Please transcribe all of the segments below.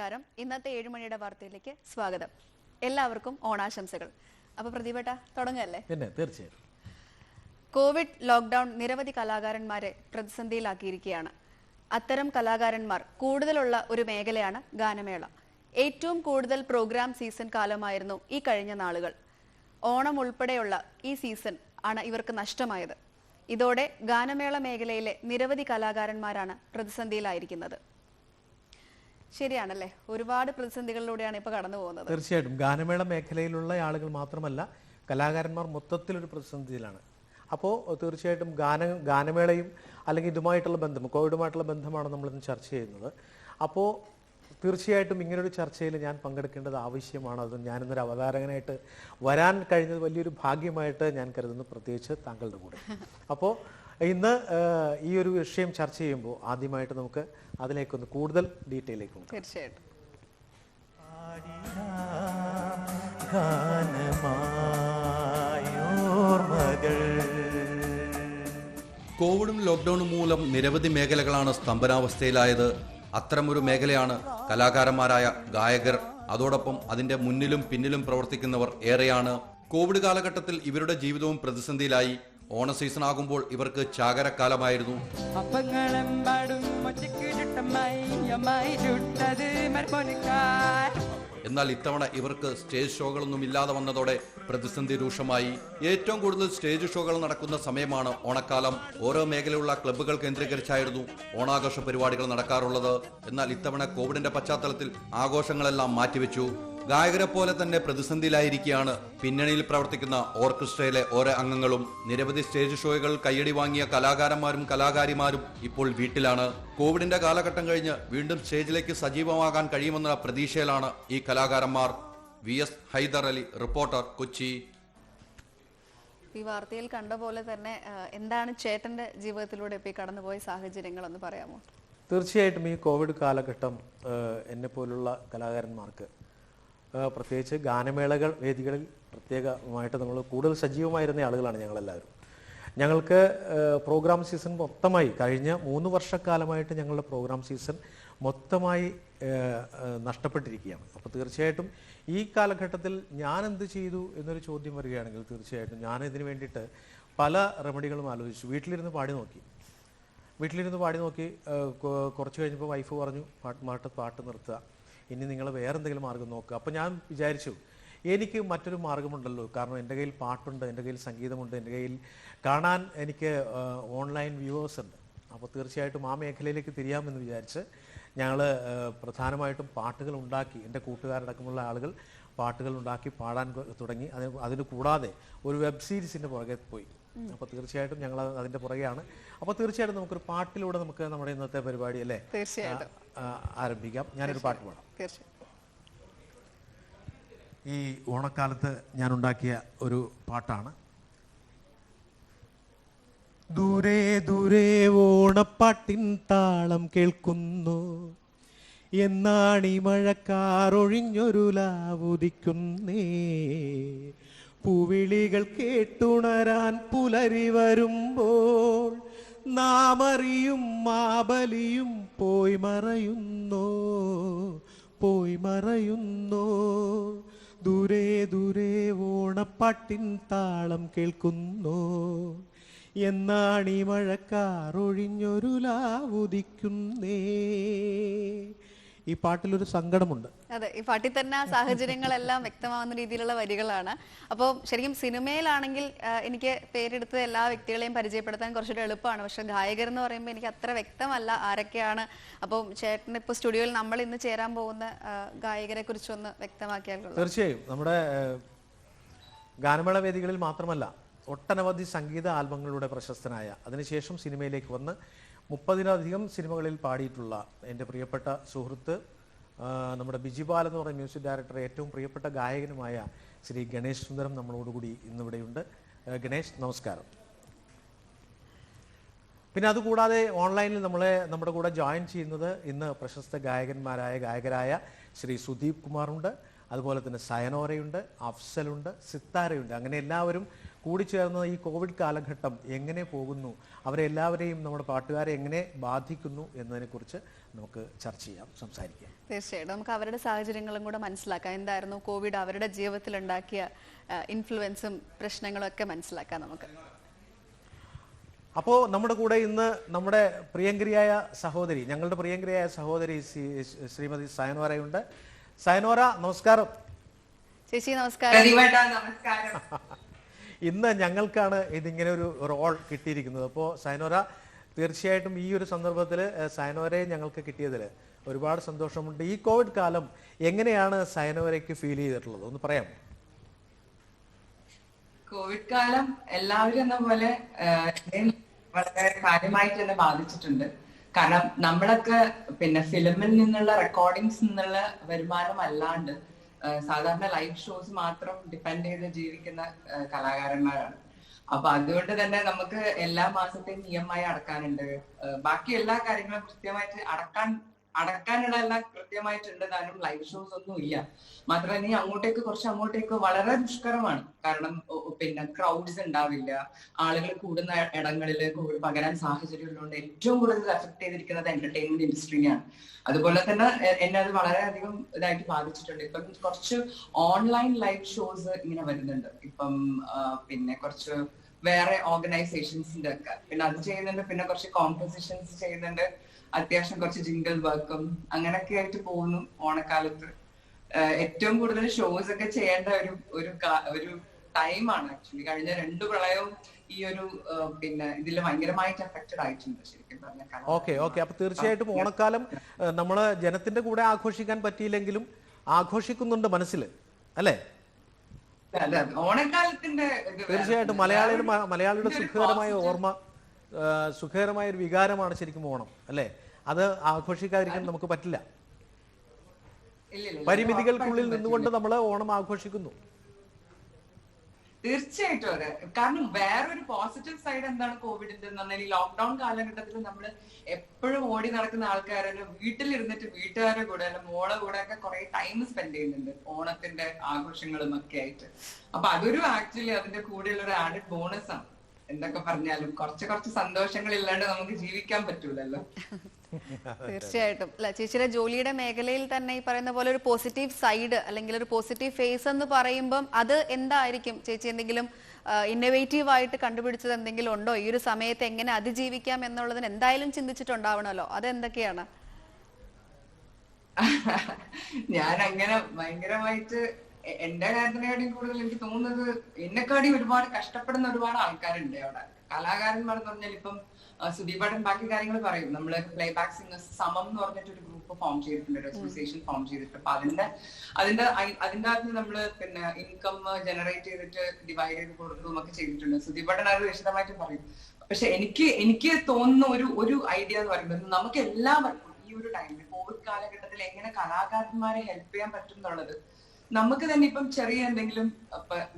നമസ്കാരം. ഇന്നത്തെ 7 മണിയുടെ വാർത്തയിലേക്ക് സ്വാഗതം. എല്ലാവർക്കും ഓണാശംസകൾ. അപ്പോൾ പ്രതിഭട്ട തുടങ്ങല്ലേ? പിന്നെ തീർച്ചയായും. കോവിഡ് ലോക്ക്ഡൌൺ നിരവധി കലാകാരന്മാരെ പ്രതിസന്ധിയിലാക്കിയിരിക്കുകയാണ്. അത്തരം കലാകാരന്മാർ കൂടുതലുള്ള ഒരു മേഖലയാണ് ഗാനമേള. ഏറ്റവും കൂടുതൽ പ്രോഗ്രാം സീസൺ കാലമായിരുന്നു ഈ കഴിഞ്ഞ നാളുകൾ. ഓണം ഉൾപ്പെടെയുള്ള ഈ സീസൺ ആണ് ഇവർക്ക് നഷ്ടമായത്. ഇതോടെ ഗാനമേള മേഖലയിലെ നിരവധി കലാകാരന്മാരാണ് പ്രതിസന്ധിയിലായിരിക്കുന്നത്. ശരിയാണല്ലേ? ഒരുപാട് പ്രതിസന്ധികളിലൂടെയാണ് ഇപ്പൊ കടന്നു പോകുന്നത്. തീർച്ചയായിട്ടും ഗാനമേള മേഖലയിലുള്ള ആളുകൾ മാത്രമല്ല, കലാകാരന്മാർ മൊത്തത്തിലൊരു പ്രതിസന്ധിയിലാണ്. അപ്പോൾ തീർച്ചയായിട്ടും ഗാനമേളയും അല്ലെങ്കിൽ ഇതുമായിട്ടുള്ള ബന്ധം, കോവിഡുമായിട്ടുള്ള ബന്ധമാണ് നമ്മളിന്ന് ചർച്ച ചെയ്യുന്നത്. അപ്പോൾ തീർച്ചയായിട്ടും ഇങ്ങനൊരു ചർച്ചയിൽ ഞാൻ പങ്കെടുക്കേണ്ടത് ആവശ്യമാണ്. അത് ഞാനിന്നൊരു അവതാരകനായിട്ട് വരാൻ കഴിഞ്ഞത് വലിയൊരു ഭാഗ്യമായിട്ട് ഞാൻ കരുതുന്നു, പ്രത്യേകിച്ച് താങ്കളുടെ കൂടെ. അപ്പോൾ ഇന്ന് ഈ ഒരു വിഷയം ചർച്ച ചെയ്യുമ്പോൾ ആദ്യമായിട്ട് നമുക്ക് അതിലേക്കൊന്ന് കൂടുതൽ ഡീറ്റെയിലേക്ക് പോകും. തീർച്ചയായിട്ടും. കോവിഡും ലോക്ക്ഡൌണും മൂലം നിരവധി മേഖലകളാണ് സ്തംഭനാവസ്ഥയിലായത്. അത്തരമൊരു മേഖലയാണ് കലാകാരന്മാരായ ഗായകർ. അതോടൊപ്പം അതിന്റെ മുന്നിലും പിന്നിലും പ്രവർത്തിക്കുന്നവർ ഏറെയാണ്. കോവിഡ് കാലഘട്ടത്തിൽ ഇവരുടെ ജീവിതവും പ്രതിസന്ധിയിലായി. ഓണ സീസൺ ആകുമ്പോൾ ഇവർക്ക് ചാകരക്കാലമായിരുന്നു. എന്നാൽ ഇത്തവണ ഇവർക്ക് സ്റ്റേജ് ഷോകളൊന്നും ഇല്ലാതെ വന്നതോടെ പ്രതിസന്ധി രൂക്ഷമായി. ഏറ്റവും കൂടുതൽ സ്റ്റേജ് ഷോകൾ നടക്കുന്ന സമയമാണ് ഓണക്കാലം. ഓരോ മേഖലയുള്ള ക്ലബ്ബുകൾ കേന്ദ്രീകരിച്ചായിരുന്നു ഓണാഘോഷ പരിപാടികൾ നടക്കാറുള്ളത്. എന്നാൽ ഇത്തവണ കോവിഡിന്റെ പശ്ചാത്തലത്തിൽ ആഘോഷങ്ങളെല്ലാം മാറ്റിവെച്ചു. ഗായകരെ പോലെ തന്നെ പ്രതിസന്ധിയിലായിരിക്കുകയാണ് പിന്നണിയിൽ പ്രവർത്തിക്കുന്ന ഓർക്കസ്ട്രയിലെ ഓരോ അംഗങ്ങളും. നിരവധി സ്റ്റേജ് ഷോകൾ കയ്യടി വാങ്ങിയ കലാകാരന്മാരും കലാകാരിമാരും ഇപ്പോൾ വീട്ടിലാണ്. കോവിഡിന്റെ കാലഘട്ടം കഴിഞ്ഞ് വീണ്ടും സ്റ്റേജിലേക്ക് സജീവമാകാൻ കഴിയുമെന്ന പ്രതീക്ഷയിലാണ് ഈ കലാകാരന്മാർ. VS Haider Ali, reporter, Kochi. ഈ വാർത്തയിൽ കണ്ട പോലെ തന്നെ എന്താണ് ചേട്ടന്റെ ജീവിതത്തിലൂടെ ഇപ്പോൾ കടന്നുപോയ സാഹചര്യങ്ങൾ ഒന്ന് പറയാമോ? തീർച്ചയായിട്ടും ഈ കോവിഡ് കാലഘട്ടം എന്നെ പോലുള്ള കലാകാരന്മാർക്ക്, പ്രത്യേകിച്ച് ഗാനമേളകൾ വേദികളിൽ പ്രത്യേകമായിട്ട് നമ്മൾ കൂടുതൽ സജീവമായിരുന്ന ആളുകളാണ് ഞങ്ങളെല്ലാവരും. ഞങ്ങൾക്ക് പ്രോഗ്രാം സീസൺ മൊത്തമായി കഴിഞ്ഞ 3 വർഷക്കാലമായിട്ട് ഞങ്ങളുടെ പ്രോഗ്രാം സീസൺ മൊത്തമായി നഷ്ടപ്പെട്ടിരിക്കുകയാണ്. അപ്പോൾ തീർച്ചയായിട്ടും ഈ കാലഘട്ടത്തിൽ ഞാൻ എന്ത് ചെയ്തു എന്നൊരു ചോദ്യം വരികയാണെങ്കിൽ തീർച്ചയായിട്ടും ഞാൻ ഇതിന് വേണ്ടിയിട്ട് പല റെമഡികളും ആലോചിച്ചു. വീട്ടിലിരുന്ന് പാടി നോക്കി. കുറച്ച് കഴിഞ്ഞപ്പോൾ വൈഫ് പറഞ്ഞു, പാട്ട് നിർത്തുക, ഇനി നിങ്ങൾ വേറെ എന്തെങ്കിലും മാർഗം നോക്കുക. അപ്പോൾ ഞാൻ വിചാരിച്ചു, എനിക്ക് മറ്റൊരു മാർഗമുണ്ടല്ലോ. കാരണം എൻ്റെ കയ്യിൽ പാട്ടുണ്ട്, എൻ്റെ കയ്യിൽ സംഗീതമുണ്ട്, എൻ്റെ കയ്യിൽ കാണാൻ എനിക്ക് ഓൺലൈൻ വ്യൂവേഴ്സ് ഉണ്ട്. അപ്പോൾ തീർച്ചയായിട്ടും ആ മേഖലയിലേക്ക് തിരിയാമെന്ന് വിചാരിച്ച് ഞങ്ങൾ പ്രധാനമായിട്ടും പാട്ടുകൾ ഉണ്ടാക്കി, എൻ്റെ കൂട്ടുകാരടക്കമുള്ള ആളുകൾ പാട്ടുകൾ ഉണ്ടാക്കി പാടാൻ തുടങ്ങി. അതിന് കൂടാതെ ഒരു വെബ് സീരീസിൻ്റെ പുറകെ പോയി. അപ്പോൾ തീർച്ചയായിട്ടും ഞങ്ങൾ അതിൻ്റെ പുറകെയാണ്. അപ്പോൾ തീർച്ചയായിട്ടും നമുക്കൊരു പാട്ടിലൂടെ നമുക്ക് നമ്മുടെ ഇന്നത്തെ പരിപാടി അല്ലേ ആരംഭിക്കാം. ഞാനൊരു പാട്ട് പാടാം. ഈ ഓണക്കാലത്ത് ഞാൻ ഉണ്ടാക്കിയ ഒരു പാട്ടാണ്. ദൂരെ ദൂരെ ഓണപ്പാട്ടിൻ താളം കേൾക്കുന്നു, എന്നാണി മഴക്കാറൊഴിഞ്ഞൊരു ലാവുദിക്കുന്നേ, പൂവിളികൾ കേട്ടുണരാൻ പുലരി വരുമ്പോൾ നാമറിയും മാബലിയും പോയി മറയുന്നോ, ദൂരെ ദൂരെ ഓണപ്പാട്ടിൻ താളം കേൾക്കുന്നു, എന്നാണി മഴക്കാറൊഴിഞ്ഞൊരു ലാവുദിക്കുന്നേ. ഈ പാട്ടിലൊരു സങ്കടമുണ്ട്. അതെ, ഈ പാട്ടിൽ തന്നെ ആ സാഹചര്യങ്ങളെല്ലാം വ്യക്തമാവുന്ന രീതിയിലുള്ള വരികളാണ്. അപ്പോൾ ശരിക്കും സിനിമയിലാണെങ്കിൽ എനിക്ക് പേരെടുത്ത് എല്ലാ വ്യക്തികളെയും പരിചയപ്പെടുത്താൻ കുറച്ചുകൂടി എളുപ്പമാണ്. പക്ഷെ ഗായകർ എന്ന് പറയുമ്പോൾ എനിക്ക് അത്ര വ്യക്തമല്ല ആരൊക്കെയാണ്. അപ്പോൾ ചേട്ടൻ ഇപ്പോൾ സ്റ്റുഡിയോയിൽ നമ്മൾ ഇന്ന് ചേരാൻ പോകുന്ന ഗായകരെ കുറിച്ചൊന്ന് വ്യക്തമാക്കിയാൽ. തീർച്ചയായും നമ്മുടെ ഗാനമേള വേദികളിൽ മാത്രമല്ല, ഒട്ടനവധി സംഗീത ആൽബങ്ങളിലൂടെ പ്രശസ്തനായ, അതിനുശേഷം സിനിമയിലേക്ക് വന്ന് 30-ലധികം സിനിമകളിൽ പാടിയിട്ടുള്ള എൻ്റെ പ്രിയപ്പെട്ട സുഹൃത്ത്, നമ്മുടെ ബിജിപാൽ എന്ന് പറയുന്ന മ്യൂസിക് ഡയറക്ടർ, ഏറ്റവും പ്രിയപ്പെട്ട ഗായകനുമായ ശ്രീ ഗണേഷ് സുന്ദരം നമ്മളോടുകൂടി ഇന്നിവിടെയുണ്ട്. ഗണേഷ്, നമസ്കാരം. പിന്നെ അതുകൂടാതെ ഓൺലൈനിൽ നമ്മുടെ കൂടെ ജോയിൻ ചെയ്യുന്നത് ഇന്ന് പ്രശസ്ത ഗായകരായ ശ്രീ സുദീപ് കുമാറുണ്ട്, അതുപോലെ തന്നെ സയനോരയുണ്ട്, അഫ്സലുണ്ട്, സിത്താരയുണ്ട്. അങ്ങനെ എല്ലാവരും കൂടിച്ചേർന്ന ഈ കോവിഡ് കാലഘട്ടം എങ്ങനെ പോകുന്നു, അവരെല്ലാവരെയും നമ്മുടെ പാട്ടുകാരെ എങ്ങനെ ബാധിക്കുന്നു എന്നതിനെക്കുറിച്ച് നമുക്ക് ചർച്ച ചെയ്യാം, സംസാരിക്കാം. തീർച്ചയായിട്ടും നമുക്ക് അവരുടെ സാഹചര്യങ്ങളും കൂടെ മനസ്സിലാക്കാം. എന്തായിരുന്നു കോവിഡ് അവരുടെ ജീവിതത്തിൽ ഉണ്ടാക്കിയ ഇൻഫ്ലുവൻസും പ്രശ്നങ്ങളും ഒക്കെ മനസ്സിലാക്കാം നമുക്ക്. അപ്പോൾ നമ്മുടെ കൂടെ ഇന്ന് നമ്മുടെ പ്രിയങ്കരിയായ സഹോദരി, ഞങ്ങളുടെ പ്രിയങ്കരിയായ സഹോദരി ശ്രീമതി സയനോരയുണ്ട്. സയനോര, നമസ്കാരം. ചേച്ചി നമസ്കാരം. ഇന്ന് ഞങ്ങൾക്കാണ് ഇതിങ്ങനെ ഒരു റോൾ കിട്ടിയിരിക്കുന്നത്. അപ്പോൾ സയനോര, തീർച്ചയായിട്ടും ഈ ഒരു സന്ദർഭത്തിൽ സയനോരയെ ഞങ്ങൾക്ക് കിട്ടിയതിൽ ഒരുപാട് സന്തോഷമുണ്ട്. ഈ കോവിഡ് കാലം എങ്ങനെയാണ് സയനോരയ്ക്ക് ഫീൽ ചെയ്തിട്ടുള്ളത്, ഒന്ന് പറയാമോ? കോവിഡ് കാലം എല്ലാവരും എന്ന പോലെ വളരെ കാര്യമായിട്ട് തന്നെ ബാധിച്ചിട്ടുണ്ട്. കാരണം നമ്മളൊക്കെ ഫിലിമിൽ നിന്നുള്ള റെക്കോർഡിങ്സ് നിന്നുള്ള വരുമാനം അല്ലാണ്ട് സാധാരണ ലൈവ് ഷോസ് മാത്രം ഡിപ്പെൻഡ് ചെയ്ത് ജീവിക്കുന്ന കലാകാരന്മാരാണ്. അപ്പൊ അതുകൊണ്ട് തന്നെ നമുക്ക് എല്ലാ മാസത്തെയും EMI അടക്കാനുണ്ട്. ബാക്കി എല്ലാ കാര്യങ്ങളും കൃത്യമായിട്ട് അടക്കാനുള്ള എല്ലാം കൃത്യമായിട്ടുണ്ട്. താനും ലൈവ് ഷോസ് ഒന്നും ഇല്ല. മാത്രമല്ല ഇനി അങ്ങോട്ടേക്ക് വളരെ ദുഷ്കരമാണ്. കാരണം ക്രൗഡ്സ് ഉണ്ടാവില്ല, ആളുകൾ കൂടുന്ന ഇടങ്ങളിൽ കോവിഡ് പകരാൻ സാഹചര്യം ഉള്ളതുകൊണ്ട് ഏറ്റവും കൂടുതൽ എഫക്ട് ചെയ്തിരിക്കുന്നത് എന്റർടൈൻമെന്റ് ഇൻഡസ്ട്രിയാണ്. അതുപോലെ തന്നെ എന്നെ അത് വളരെയധികം ഇതായിട്ട് ബാധിച്ചിട്ടുണ്ട്. ഇപ്പം കുറച്ച് ഓൺലൈൻ ലൈവ് ഷോസ് ഇങ്ങനെ വരുന്നുണ്ട്. ഇപ്പം കുറച്ച് വേറെ ഓർഗനൈസേഷൻസിന്റെ ഒക്കെ അത് ചെയ്യുന്നുണ്ട്. പിന്നെ കുറച്ച് കോമ്പോസിഷൻസ് ചെയ്യുന്നുണ്ട്. അത്യാവശ്യം കുറച്ച് ജിംഗിൾ വർക്കും അങ്ങനെയൊക്കെ ആയിട്ട് പോകുന്നു. ഓണക്കാലത്ത് ഏറ്റവും കൂടുതൽ ഷോസ് ഒക്കെ ചെയ്യേണ്ട ഒരു ടൈമാണ് ആക്ച്വലി. കഴിഞ്ഞ 2 പ്രളയവും ഈ ഒരു ഇതിൽ ഭയങ്കരമായിട്ട് എഫക്റ്റഡ് ആയിട്ടുണ്ട് ശരിക്കും പറഞ്ഞാൽ. ഓക്കെ. അപ്പൊ തീർച്ചയായിട്ടും ഓണക്കാലം നമ്മള് ജനത്തിന്റെ കൂടെ ആഘോഷിക്കാൻ പറ്റിയില്ലെങ്കിലും ആഘോഷിക്കുന്നുണ്ട് മനസ്സിൽ, അല്ലേ? ഓണക്കാലത്തിന്റെ തീർച്ചയായിട്ടും മലയാളിയുടെ സുഖകരമായ ഒരു വികാരമാണ് ശരിക്കും ഓണം, അല്ലേ? അത് ആഘോഷിക്കാതിരിക്കാൻ നമുക്ക് പറ്റില്ല. പരിമിതികൾക്കുള്ളിൽ നിന്നുകൊണ്ട് നമ്മൾ ഓണം ആഘോഷിക്കുന്നു. തീർച്ചയായിട്ടും അതെ. കാരണം വേറൊരു പോസിറ്റീവ് സൈഡ് എന്താണ് കോവിഡിന്റെ എന്ന് പറഞ്ഞാൽ, ഈ ലോക്ക്ഡൌൺ കാലഘട്ടത്തിൽ നമ്മൾ എപ്പോഴും ഓടി നടക്കുന്ന ആൾക്കാരെ വീട്ടിലിരുന്നിട്ട് വീട്ടുകാരുടെ കൂടെ അല്ല മോളെ കൂടെ ഒക്കെ കുറെ ടൈം സ്പെൻഡ് ചെയ്യുന്നുണ്ട് ഓണത്തിന്റെ ആഘോഷങ്ങളും ഒക്കെ ആയിട്ട്. അപ്പൊ അതൊരു ആക്ച്വലി അതിന്റെ കൂടെയുള്ള ഒരു ആഡഡ് ബോണസ് ആണ്. എന്തൊക്കെ പറഞ്ഞാലും കുറച്ച് സന്തോഷങ്ങൾ ഇല്ലാണ്ട് നമുക്ക് ജീവിക്കാൻ പറ്റൂലല്ലോ. തീർച്ചയായിട്ടും അല്ല, ചേച്ചിയുടെ ജോലിയുടെ മേഖലയിൽ തന്നെ ഈ പറയുന്ന പോലെ ഒരു പോസിറ്റീവ് സൈഡ് അല്ലെങ്കിൽ ഒരു പോസിറ്റീവ് ഫേസ് എന്ന് പറയുമ്പം അത് എന്തായിരിക്കും ചേച്ചി? എന്തെങ്കിലും ഇന്നോവേറ്റീവ് ആയിട്ട് കണ്ടുപിടിച്ചത് എന്തെങ്കിലും ഉണ്ടോ? ഈ ഒരു സമയത്ത് എങ്ങനെ അതിജീവിക്കാം എന്നുള്ളതിന് എന്തായാലും ചിന്തിച്ചിട്ടുണ്ടാവണമല്ലോ. അതെന്തൊക്കെയാണ്? ഞാൻ അങ്ങനെ ഭയങ്കരമായിട്ട് എന്റെ കാര്യത്തിനെക്കാട്ടിയും കൂടുതൽ എനിക്ക് തോന്നുന്നത് എന്നെക്കാടി ഒരുപാട് കഷ്ടപ്പെടുന്ന ഒരുപാട് ആൾക്കാരുണ്ട് അവിടെ. കലാകാരന്മാർ എന്ന് പറഞ്ഞാൽ ഇപ്പം സുദീപേട്ടൻ ബാക്കി കാര്യങ്ങൾ പറയും. നമ്മള് പ്ലേ ബാക്ക് സിംഗേഴ്സ് സമം എന്ന് പറഞ്ഞിട്ട് ഒരു ഗ്രൂപ്പ് ഫോം ചെയ്തിട്ടുണ്ട്, ഒരു അസോസിയേഷൻ ഫോം ചെയ്തിട്ട്. അപ്പൊ അതിന്റെ അകത്ത് നമ്മള് ഇൻകം ജനറേറ്റ് ചെയ്തിട്ട് ഡിവൈഡ് ചെയ്ത് കൊടുക്കുകയും ഒക്കെ ചെയ്തിട്ടുണ്ട്. സുദീപേട്ടൻ അത് വിശദമായിട്ട് പറയും. പക്ഷെ എനിക്ക് തോന്നുന്ന ഒരു ഐഡിയ എന്ന് പറയുന്നത്, നമുക്ക് എല്ലാവർക്കും ഈ ഒരു ടൈമിൽ കോവിഡ് കാലഘട്ടത്തിൽ എങ്ങനെ കലാകാരന്മാരെ ഹെൽപ്പ് ചെയ്യാൻ പറ്റും എന്നുള്ളത് നമുക്ക് തന്നെ ഇപ്പം ചെറിയ എന്തെങ്കിലും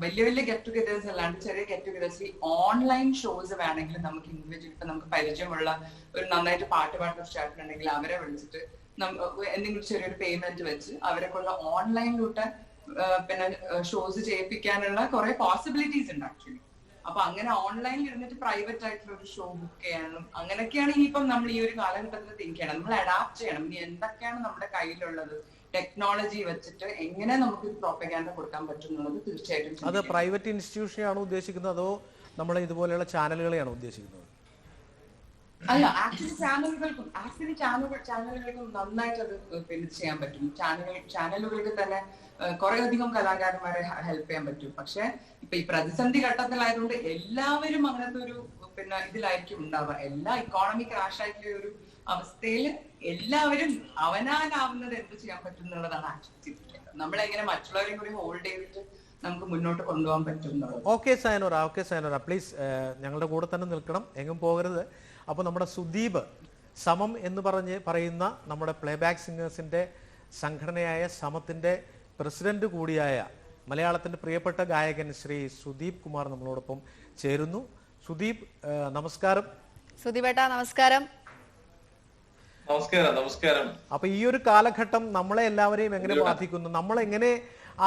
വലിയ ഗെറ്റ് ടുഗദേഴ്സ് അല്ലാണ്ട് ചെറിയ ഗെറ്റ് ടുഗദേഴ്സ് ഓൺലൈൻ ഷോസ് വേണമെങ്കിൽ നമുക്ക് ഇൻഡിവിജ്വൽ ഇപ്പൊ നമുക്ക് പരിചയമുള്ള ഒരു നന്നായിട്ട് പാട്ട് പാടുന്ന സ്റ്റാഫ് ഉണ്ടെങ്കിൽ അവരെ വിളിച്ചിട്ട് എന്തെങ്കിലും ചെറിയൊരു പേയ്മെന്റ് വെച്ച് അവരെക്കുള്ള ഓൺലൈനിലൂടെ ഷോസ് ചെയ്യിപ്പിക്കാനുള്ള കുറെ പോസിബിലിറ്റീസ് ഉണ്ട് ആക്ച്വലി. അപ്പൊ അങ്ങനെ ഓൺലൈനിൽ ഇരുന്നിട്ട് പ്രൈവറ്റ് ആയിട്ടുള്ള ഒരു ഷോ ബുക്ക് ചെയ്യാനും അങ്ങനെയൊക്കെയാണ് ഇനിയിപ്പം നമ്മൾ ഈ ഒരു കാലഘട്ടത്തിൽ തിങ്ക് ചെയ്യണം. നമ്മൾ അഡാപ്റ്റ് ചെയ്യണം. ഇനി എന്തൊക്കെയാണ് നമ്മുടെ കയ്യിലുള്ളത്, ടെക്നോളജി വെച്ചിട്ട് എങ്ങനെ നമുക്ക് പ്രൊപ്പഗാൻഡ കൊടുക്കാൻ പറ്റും എന്നുള്ളത് തീർച്ചയായിട്ടും. അത് പ്രൈവറ്റ് ഇൻസ്റ്റിറ്റ്യൂഷനെയാണോ ഉദ്ദേശിക്കുന്നത് അതോ നമ്മളെ ഇതുപോലെയുള്ള ചാനലുകളെയാണോ ഉദ്ദേശിക്കുന്നത്? അല്ല, ആക്ച്വലി ചാനലുകൾക്കും നന്നായിട്ട് അത് ചെയ്യാൻ പറ്റും. ചാനലുകൾക്ക് തന്നെ കുറെ അധികം കലാകാരന്മാരെ ഹെൽപ്പ് ചെയ്യാൻ പറ്റും. പക്ഷെ ഇപ്പൊ ഈ പ്രതിസന്ധി ഘട്ടത്തിലായതുകൊണ്ട് എല്ലാവരും അങ്ങനത്തെ ഒരു ഇതിലായിരിക്കും ഉണ്ടാവുക. എല്ലാ ഇക്കോണമി ക്രാഷ് ആയിട്ടുള്ള ഒരു അവസ്ഥയിൽ എല്ലാവരും അവനാലാവുന്നത് എന്ത് ചെയ്യാൻ പറ്റും എന്നുള്ളതാണ് ആക്ച്വലി നമ്മളെങ്ങനെ മറ്റുള്ളവരെയും കൂടി ഹോൾഡ് ചെയ്തിട്ട് നമുക്ക് മുന്നോട്ട് കൊണ്ടുപോകാൻ പറ്റും എന്നുള്ളത്. ഓക്കെ സയനോര പ്ലീസ് ഞങ്ങളുടെ കൂടെ തന്നെ നിൽക്കണം, എങ്ങും പോകരുത്. അപ്പോൾ നമ്മുടെ സുദീപ് സമം എന്ന് പറയുന്ന നമ്മുടെ പ്ലേബാക്ക് സിംഗേഴ്സിന്റെ സംഘടനയായ സമത്തിന്റെ പ്രസിഡന്റ് കൂടിയായ മലയാളത്തിന്റെ പ്രിയപ്പെട്ട ഗായകൻ ശ്രീ സുദീപ് കുമാർ നമ്മളോടൊപ്പം ചേരുന്നു. സുദീപ്, നമസ്കാരം. സുദീപേട്ടാ നമസ്കാരം. നമസ്കാരം. അപ്പൊ ഈ ഒരു കാലഘട്ടം നമ്മളെ എല്ലാവരെയും എങ്ങനെ ബാധിക്കുന്നു, നമ്മൾ എങ്ങനെ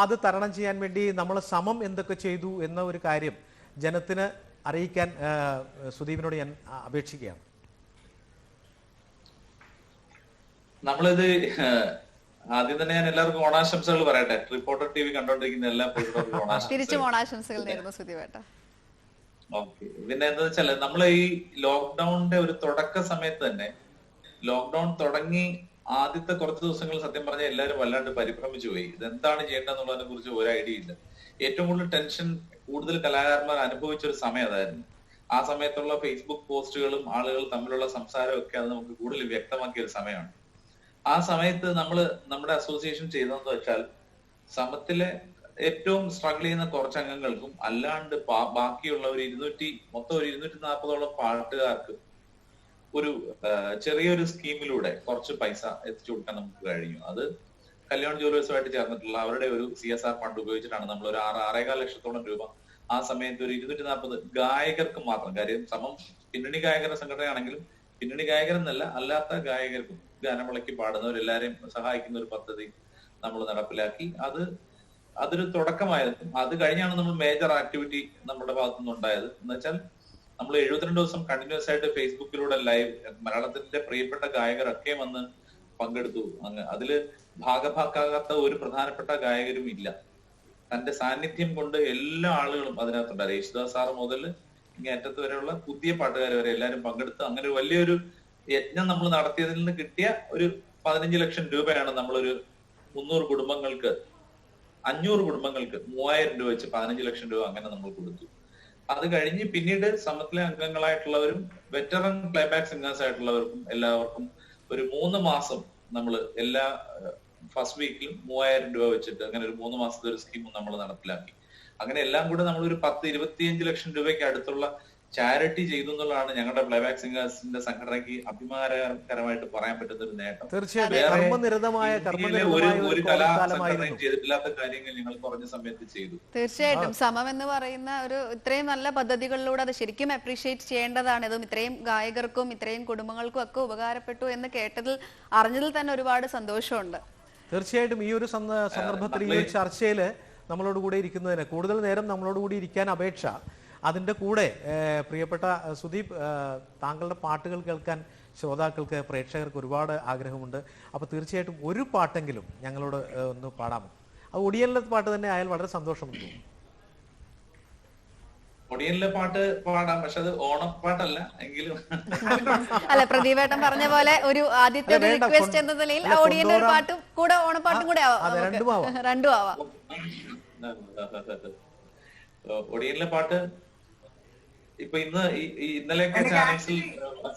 അത് തരണം ചെയ്യാൻ വേണ്ടി നമ്മൾ സമം എന്തൊക്കെ ചെയ്തു എന്ന ഒരു കാര്യം ജനത്തിന് അറിയിക്കാൻ സുദീപിനോട് ഞാൻ അപേക്ഷിക്കുകയാണ്. നമ്മളിത് ആദ്യം തന്നെ ഞാൻ എല്ലാവർക്കും ഓണാശംസകൾ പറയട്ടെ. റിപ്പോർട്ടർ TV കണ്ടോണ്ടിരിക്കുന്ന എല്ലാ തിരിച്ചും ഓണാശംസകൾ നേരുന്നു സുദീപേട്ട. ഓക്കെ. പിന്നെ എന്താ വെച്ചാല് നമ്മള് ഈ ലോക്ക്ഡൌണിന്റെ ഒരു തുടക്ക സമയത്ത് തന്നെ, ലോക്ക്ഡൌൺ തുടങ്ങി ആദ്യത്തെ കുറച്ച് ദിവസങ്ങൾ സത്യം പറഞ്ഞാൽ എല്ലാവരും വല്ലാണ്ട് പരിഭ്രമിച്ചു പോയി. ഇതെന്താണ് ചെയ്യേണ്ടതെന്നുള്ളതിനെ കുറിച്ച് ഒരു ഐഡിയ ഇല്ല. ഏറ്റവും കൂടുതൽ ടെൻഷൻ കൂടുതൽ കലാകാരന്മാർ അനുഭവിച്ച ഒരു സമയം അതായിരുന്നു. ആ സമയത്തുള്ള ഫേസ്ബുക്ക് പോസ്റ്റുകളും ആളുകൾ തമ്മിലുള്ള സംസാരവും ഒക്കെ അത് നമുക്ക് കൂടുതൽ വ്യക്തമാക്കിയ ഒരു സമയമാണ്. ആ സമയത്ത് നമ്മുടെ അസോസിയേഷൻ ചെയ്തതെന്ന് വെച്ചാൽ സമത്തിലെ ഏറ്റവും സ്ട്രഗിൾ ചെയ്യുന്ന കുറച്ച് അംഗങ്ങൾക്കും അല്ലാണ്ട് ബാക്കിയുള്ള ഒരു 240ഓളം പാട്ടുകാർക്ക് ഒരു ചെറിയൊരു സ്കീമിലൂടെ കുറച്ച് പൈസ എത്തിച്ചു കൊടുക്കാൻ നമുക്ക് കഴിഞ്ഞു. അത് കല്യാൺ ജ്വല്ലേഴ്സുമായിട്ട് ചേർന്നിട്ടുള്ള അവരുടെ ഒരു CSR ഫണ്ട് ഉപയോഗിച്ചിട്ടാണ് നമ്മൾ ഒരു 6.25 ലക്ഷത്തോളം രൂപ ആ സമയത്ത് ഒരു 240 ഗായകർക്ക് മാത്രം, കാര്യം സമം പിന്നണി ഗായകരുടെ സംഘടനയാണെങ്കിലും പിന്നണി ഗായകരെന്നല്ല അല്ലാത്ത ഗായകർക്കും ഗാനമേളയ്ക്ക് പാടുന്നവരെല്ലാരെയും സഹായിക്കുന്ന ഒരു പദ്ധതി നമ്മൾ നടപ്പിലാക്കി. അതൊരു തുടക്കമായിരുന്നു. അത് കഴിഞ്ഞാണ് നമ്മൾ മേജർ ആക്ടിവിറ്റി നമ്മുടെ ഭാഗത്തുനിന്ന് ഉണ്ടായത്. എന്ന് വെച്ചാൽ നമ്മൾ 72 ദിവസം കണ്ടിന്യൂസ് ആയിട്ട് ഫേസ്ബുക്കിലൂടെ ലൈവ് മലയാളത്തിന്റെ പ്രിയപ്പെട്ട ഗായകരൊക്കെ വന്ന് പങ്കെടുത്തു. അതില് ഭാഗഭാക്കാകാത്ത ഒരു പ്രധാനപ്പെട്ട ഗായകരും ഇല്ല. തന്റെ സാന്നിധ്യം കൊണ്ട് എല്ലാ ആളുകളും അതിനകത്തുണ്ടായിരുന്നു. യേശുദാസ് സാറ് മുതൽ ഇങ്ങേറ്റത്ത് വരെയുള്ള പുതിയ പാട്ടുകാർ വരെ എല്ലാവരും പങ്കെടുത്ത് അങ്ങനെ വലിയൊരു യജ്ഞം നമ്മൾ നടത്തിയതിൽ നിന്ന് കിട്ടിയ ഒരു 15 ലക്ഷം രൂപയാണ് നമ്മളൊരു 300 കുടുംബങ്ങൾക്ക് 500 കുടുംബങ്ങൾക്ക് 3000 രൂപ വെച്ച് 15 ലക്ഷം രൂപ അങ്ങനെ നമ്മൾ കൊടുത്തു. അത് കഴിഞ്ഞ് പിന്നീട് സമത്തിലെ അംഗങ്ങളായിട്ടുള്ളവരും വെറ്ററൻ പ്ലേബാക്ക് സിംഗേഴ്സ് ആയിട്ടുള്ളവർക്കും എല്ലാവർക്കും ഒരു 3 മാസം നമ്മൾ എല്ലാ ഫസ്റ്റ് വീക്കിലും 3000 രൂപ വെച്ചിട്ട് അങ്ങനെ ഒരു 3 മാസത്തെ ഒരു സ്കീം നമ്മൾ നടപ്പിലാക്കി. അങ്ങനെ എല്ലാം കൂടെ നമ്മൾ ഒരു 10-25 ലക്ഷം രൂപയ്ക്ക് അടുത്തുള്ള ചാരിറ്റി ചെയ്തു എന്നുള്ളതാണ് ഞങ്ങളുടെ പ്ലേബാക്ക് സിംഗേഴ്സിന്റെ സംഘടനയ്ക്ക് അഭിമാനകരമായിട്ട് പറയാൻ പറ്റുന്ന ഒരു നേട്ടം. ഒരു കലാസംഘടനയും ചെയ്തിട്ടില്ലാത്ത കാര്യങ്ങൾ ഞങ്ങൾ കുറഞ്ഞ സമയത്ത് ചെയ്തു. തീർച്ചയായിട്ടും സമം എന്ന് പറയുന്ന ഒരു ഇത്രയും നല്ല പദ്ധതികളിലൂടെ അത് ശരിക്കും അപ്രീഷിയേറ്റ് ചെയ്യേണ്ടതാണ്. ഇതും ഇത്രയും ഗായകർക്കും ഇത്രയും കുടുംബങ്ങൾക്കും ഒക്കെ ഉപകാരപ്പെട്ടു എന്ന് കേട്ടതിൽ അറിഞ്ഞതിൽ തന്നെ ഒരുപാട് സന്തോഷമുണ്ട്. തീർച്ചയായിട്ടും ഈ ഒരു സന്ദർഭത്തിൽ ഈ ഒരു ചർച്ചയിൽ നമ്മളോട് കൂടെ ഇരിക്കുന്നതിന് കൂടുതൽ നേരം നമ്മളോട് കൂടി ഇരിക്കാൻ അപേക്ഷ. അതിൻ്റെ കൂടെ പ്രിയപ്പെട്ട സുദീപ്, താങ്കളുടെ പാട്ടുകൾ കേൾക്കാൻ ശ്രോതാക്കൾക്ക് പ്രേക്ഷകർക്ക് ഒരുപാട് ആഗ്രഹമുണ്ട്. അപ്പോൾ തീർച്ചയായിട്ടും ഒരു പാട്ടെങ്കിലും ഞങ്ങളോട് ഒന്ന് പാടാമോ? അത് ഒടിയനിലെ പാട്ട് തന്നെ ആയാൽ വളരെ സന്തോഷമുണ്ട്. ഒടിയനിലെ പാട്ട് പാടാം, പക്ഷെ അത് ഓണപ്പാട്ടല്ല എങ്കിലും. അല്ല, പ്രദീപേട്ടൻ പറഞ്ഞ പോലെ ഒരു ആദ്യത്തെ ഒരു റിക്വസ്റ്റ് എന്ന നിലയിൽ ഒടിയന്റെ ഒരു പാട്ടും കൂടെ ഓണപ്പാട്ടും കൂടെ രണ്ടും ആവാം. ഒടിയനിലെ പാട്ട് ഇപ്പൊ ഇന്നലെയൊക്കെ ചാനൽസിൽ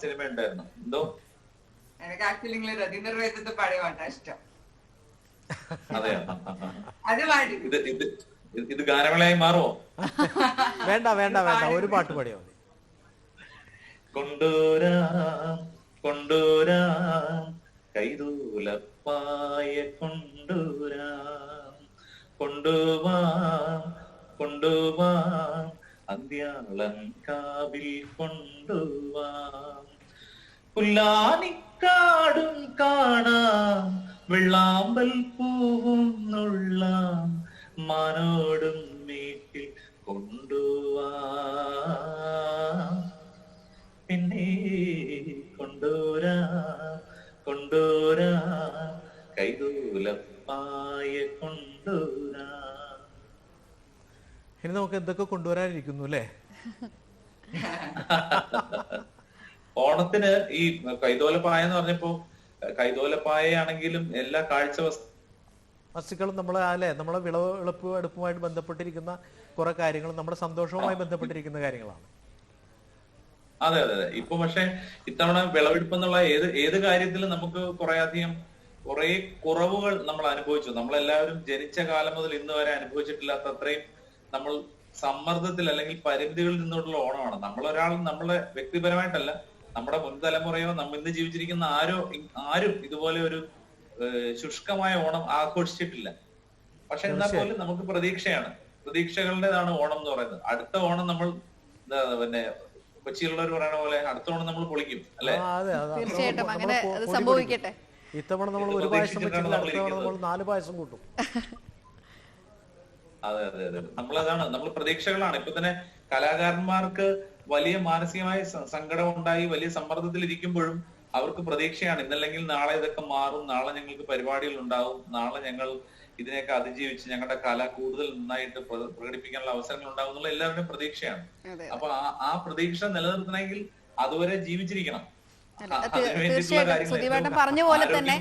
സിനിമ ഉണ്ടായിരുന്നു. എന്തോ എനിക്ക് ആക്ച്വലി നിങ്ങൾ രതീന്ദ്ര വേദത്തെ പാടിയ പാട്ടാ ഇഷ്ടം. അതെയോ? അത് പാടി ഇത് ഗാനമേളയായി മാറുമോ? വേണ്ട വേണ്ട വേണ്ട, ഒരു പാട്ട് പാടിയോ മതി. കൊണ്ടോരാം കൈതൂലപ്പായ കൊണ്ടുവാം അന്ത്യാളം കാവിൽ കൊണ്ടുവാം. പുല്ലാനിക്കാടും കാണാം വെള്ളാമ്പൽ പൂവും നുള്ളാം മാനോടും മേട്ടിൽ കൊണ്ടുവാം. പിന്നെ കൊണ്ടോരാം കൈതൂലപ്പായ കൊണ്ടുവരാം. ഇനി നമുക്ക് എന്തൊക്കെ കൊണ്ടുവരാനിരിക്കുന്നു അല്ലേ? ഓണത്തിന് ഈ കൈതോലപ്പായ എന്ന് പറഞ്ഞപ്പോ കൈതോലപ്പായ ആണെങ്കിലും എല്ലാ കാഴ്ച വസ്തുക്കളും നമ്മളെ വിളവെടുപ്പ് എടുപ്പുമായിട്ട് ബന്ധപ്പെട്ടിരിക്കുന്ന കുറെ കാര്യങ്ങൾ നമ്മുടെ സന്തോഷവുമായി ബന്ധപ്പെട്ടിരിക്കുന്ന കാര്യങ്ങളാണ്. അതെ അതെ അതെ. ഇപ്പൊ പക്ഷെ ഇത്തവണ വിളവെടുപ്പ് എന്നുള്ള ഏത് കാര്യത്തിലും നമുക്ക് കുറെ കുറവുകൾ നമ്മൾ അനുഭവിച്ചു. നമ്മളെല്ലാവരും ജനിച്ച കാലം മുതൽ ഇന്ന് വരെ അനുഭവിച്ചിട്ടില്ലാത്ത അത്രയും നമ്മൾ സമ്മർദ്ദത്തിൽ അല്ലെങ്കിൽ പരിമിതികളിൽ നിന്നുള്ള ഓണമാണ്. നമ്മളെ വ്യക്തിപരമായിട്ടല്ല, നമ്മുടെ മുൻതലമുറയോ നമ്മൾ ഇന്ന് ജീവിച്ചിരിക്കുന്ന ആരും ഇതുപോലെ ഒരു ശുഷ്കമായ ഓണം ആഘോഷിച്ചിട്ടില്ല. പക്ഷെ എന്നാൽ പോലും നമുക്ക് പ്രതീക്ഷകളുടേതാണ് ഓണം എന്ന് പറയുന്നത്. അടുത്ത ഓണം നമ്മൾ പിന്നെ കൊച്ചിയിലുള്ളവർ പറയുന്ന പോലെ അടുത്ത ഓണം നമ്മൾ പൊളിക്കും അല്ലെ? തീർച്ചയായിട്ടും അങ്ങനെ സംഭവിക്കട്ടെ. ഇത്തവണ നമ്മൾ ഒരു പായസം വെച്ചിട്ടില്ല, അടുത്ത തവണ നമ്മൾ 4 പായസം കൂട്ടും. അതെ അതെ അതെ, നമ്മളതാണ്, നമ്മൾ പ്രതീക്ഷകളാണ്. ഇപ്പൊ തന്നെ കലാകാരന്മാർക്ക് വലിയ മാനസികമായ സങ്കടം ഉണ്ടായി, വലിയ സമ്മർദ്ദത്തിൽ ഇരിക്കുമ്പോഴും അവർക്ക് പ്രതീക്ഷയാണ്. ഇന്നല്ലെങ്കിൽ നാളെ ഇതൊക്കെ മാറും, നാളെ ഞങ്ങൾക്ക് പരിപാടികൾ ഉണ്ടാവും, നാളെ ഞങ്ങൾ ഇതിനെയൊക്കെ അതിജീവിച്ച് ഞങ്ങളുടെ കല കൂടുതൽ നന്നായിട്ട് പ്രകടിപ്പിക്കാനുള്ള അവസരങ്ങൾ ഉണ്ടാവും എന്നുള്ള എല്ലാവരുടെയും പ്രതീക്ഷയാണ്. അപ്പൊ ആ പ്രതീക്ഷ നിലനിർത്തണമെങ്കിൽ അതുവരെ ജീവിച്ചിരിക്കണം. തീർച്ചയായിട്ടും സുധീവേട്ടൻ പറഞ്ഞ പോലെ തന്നെ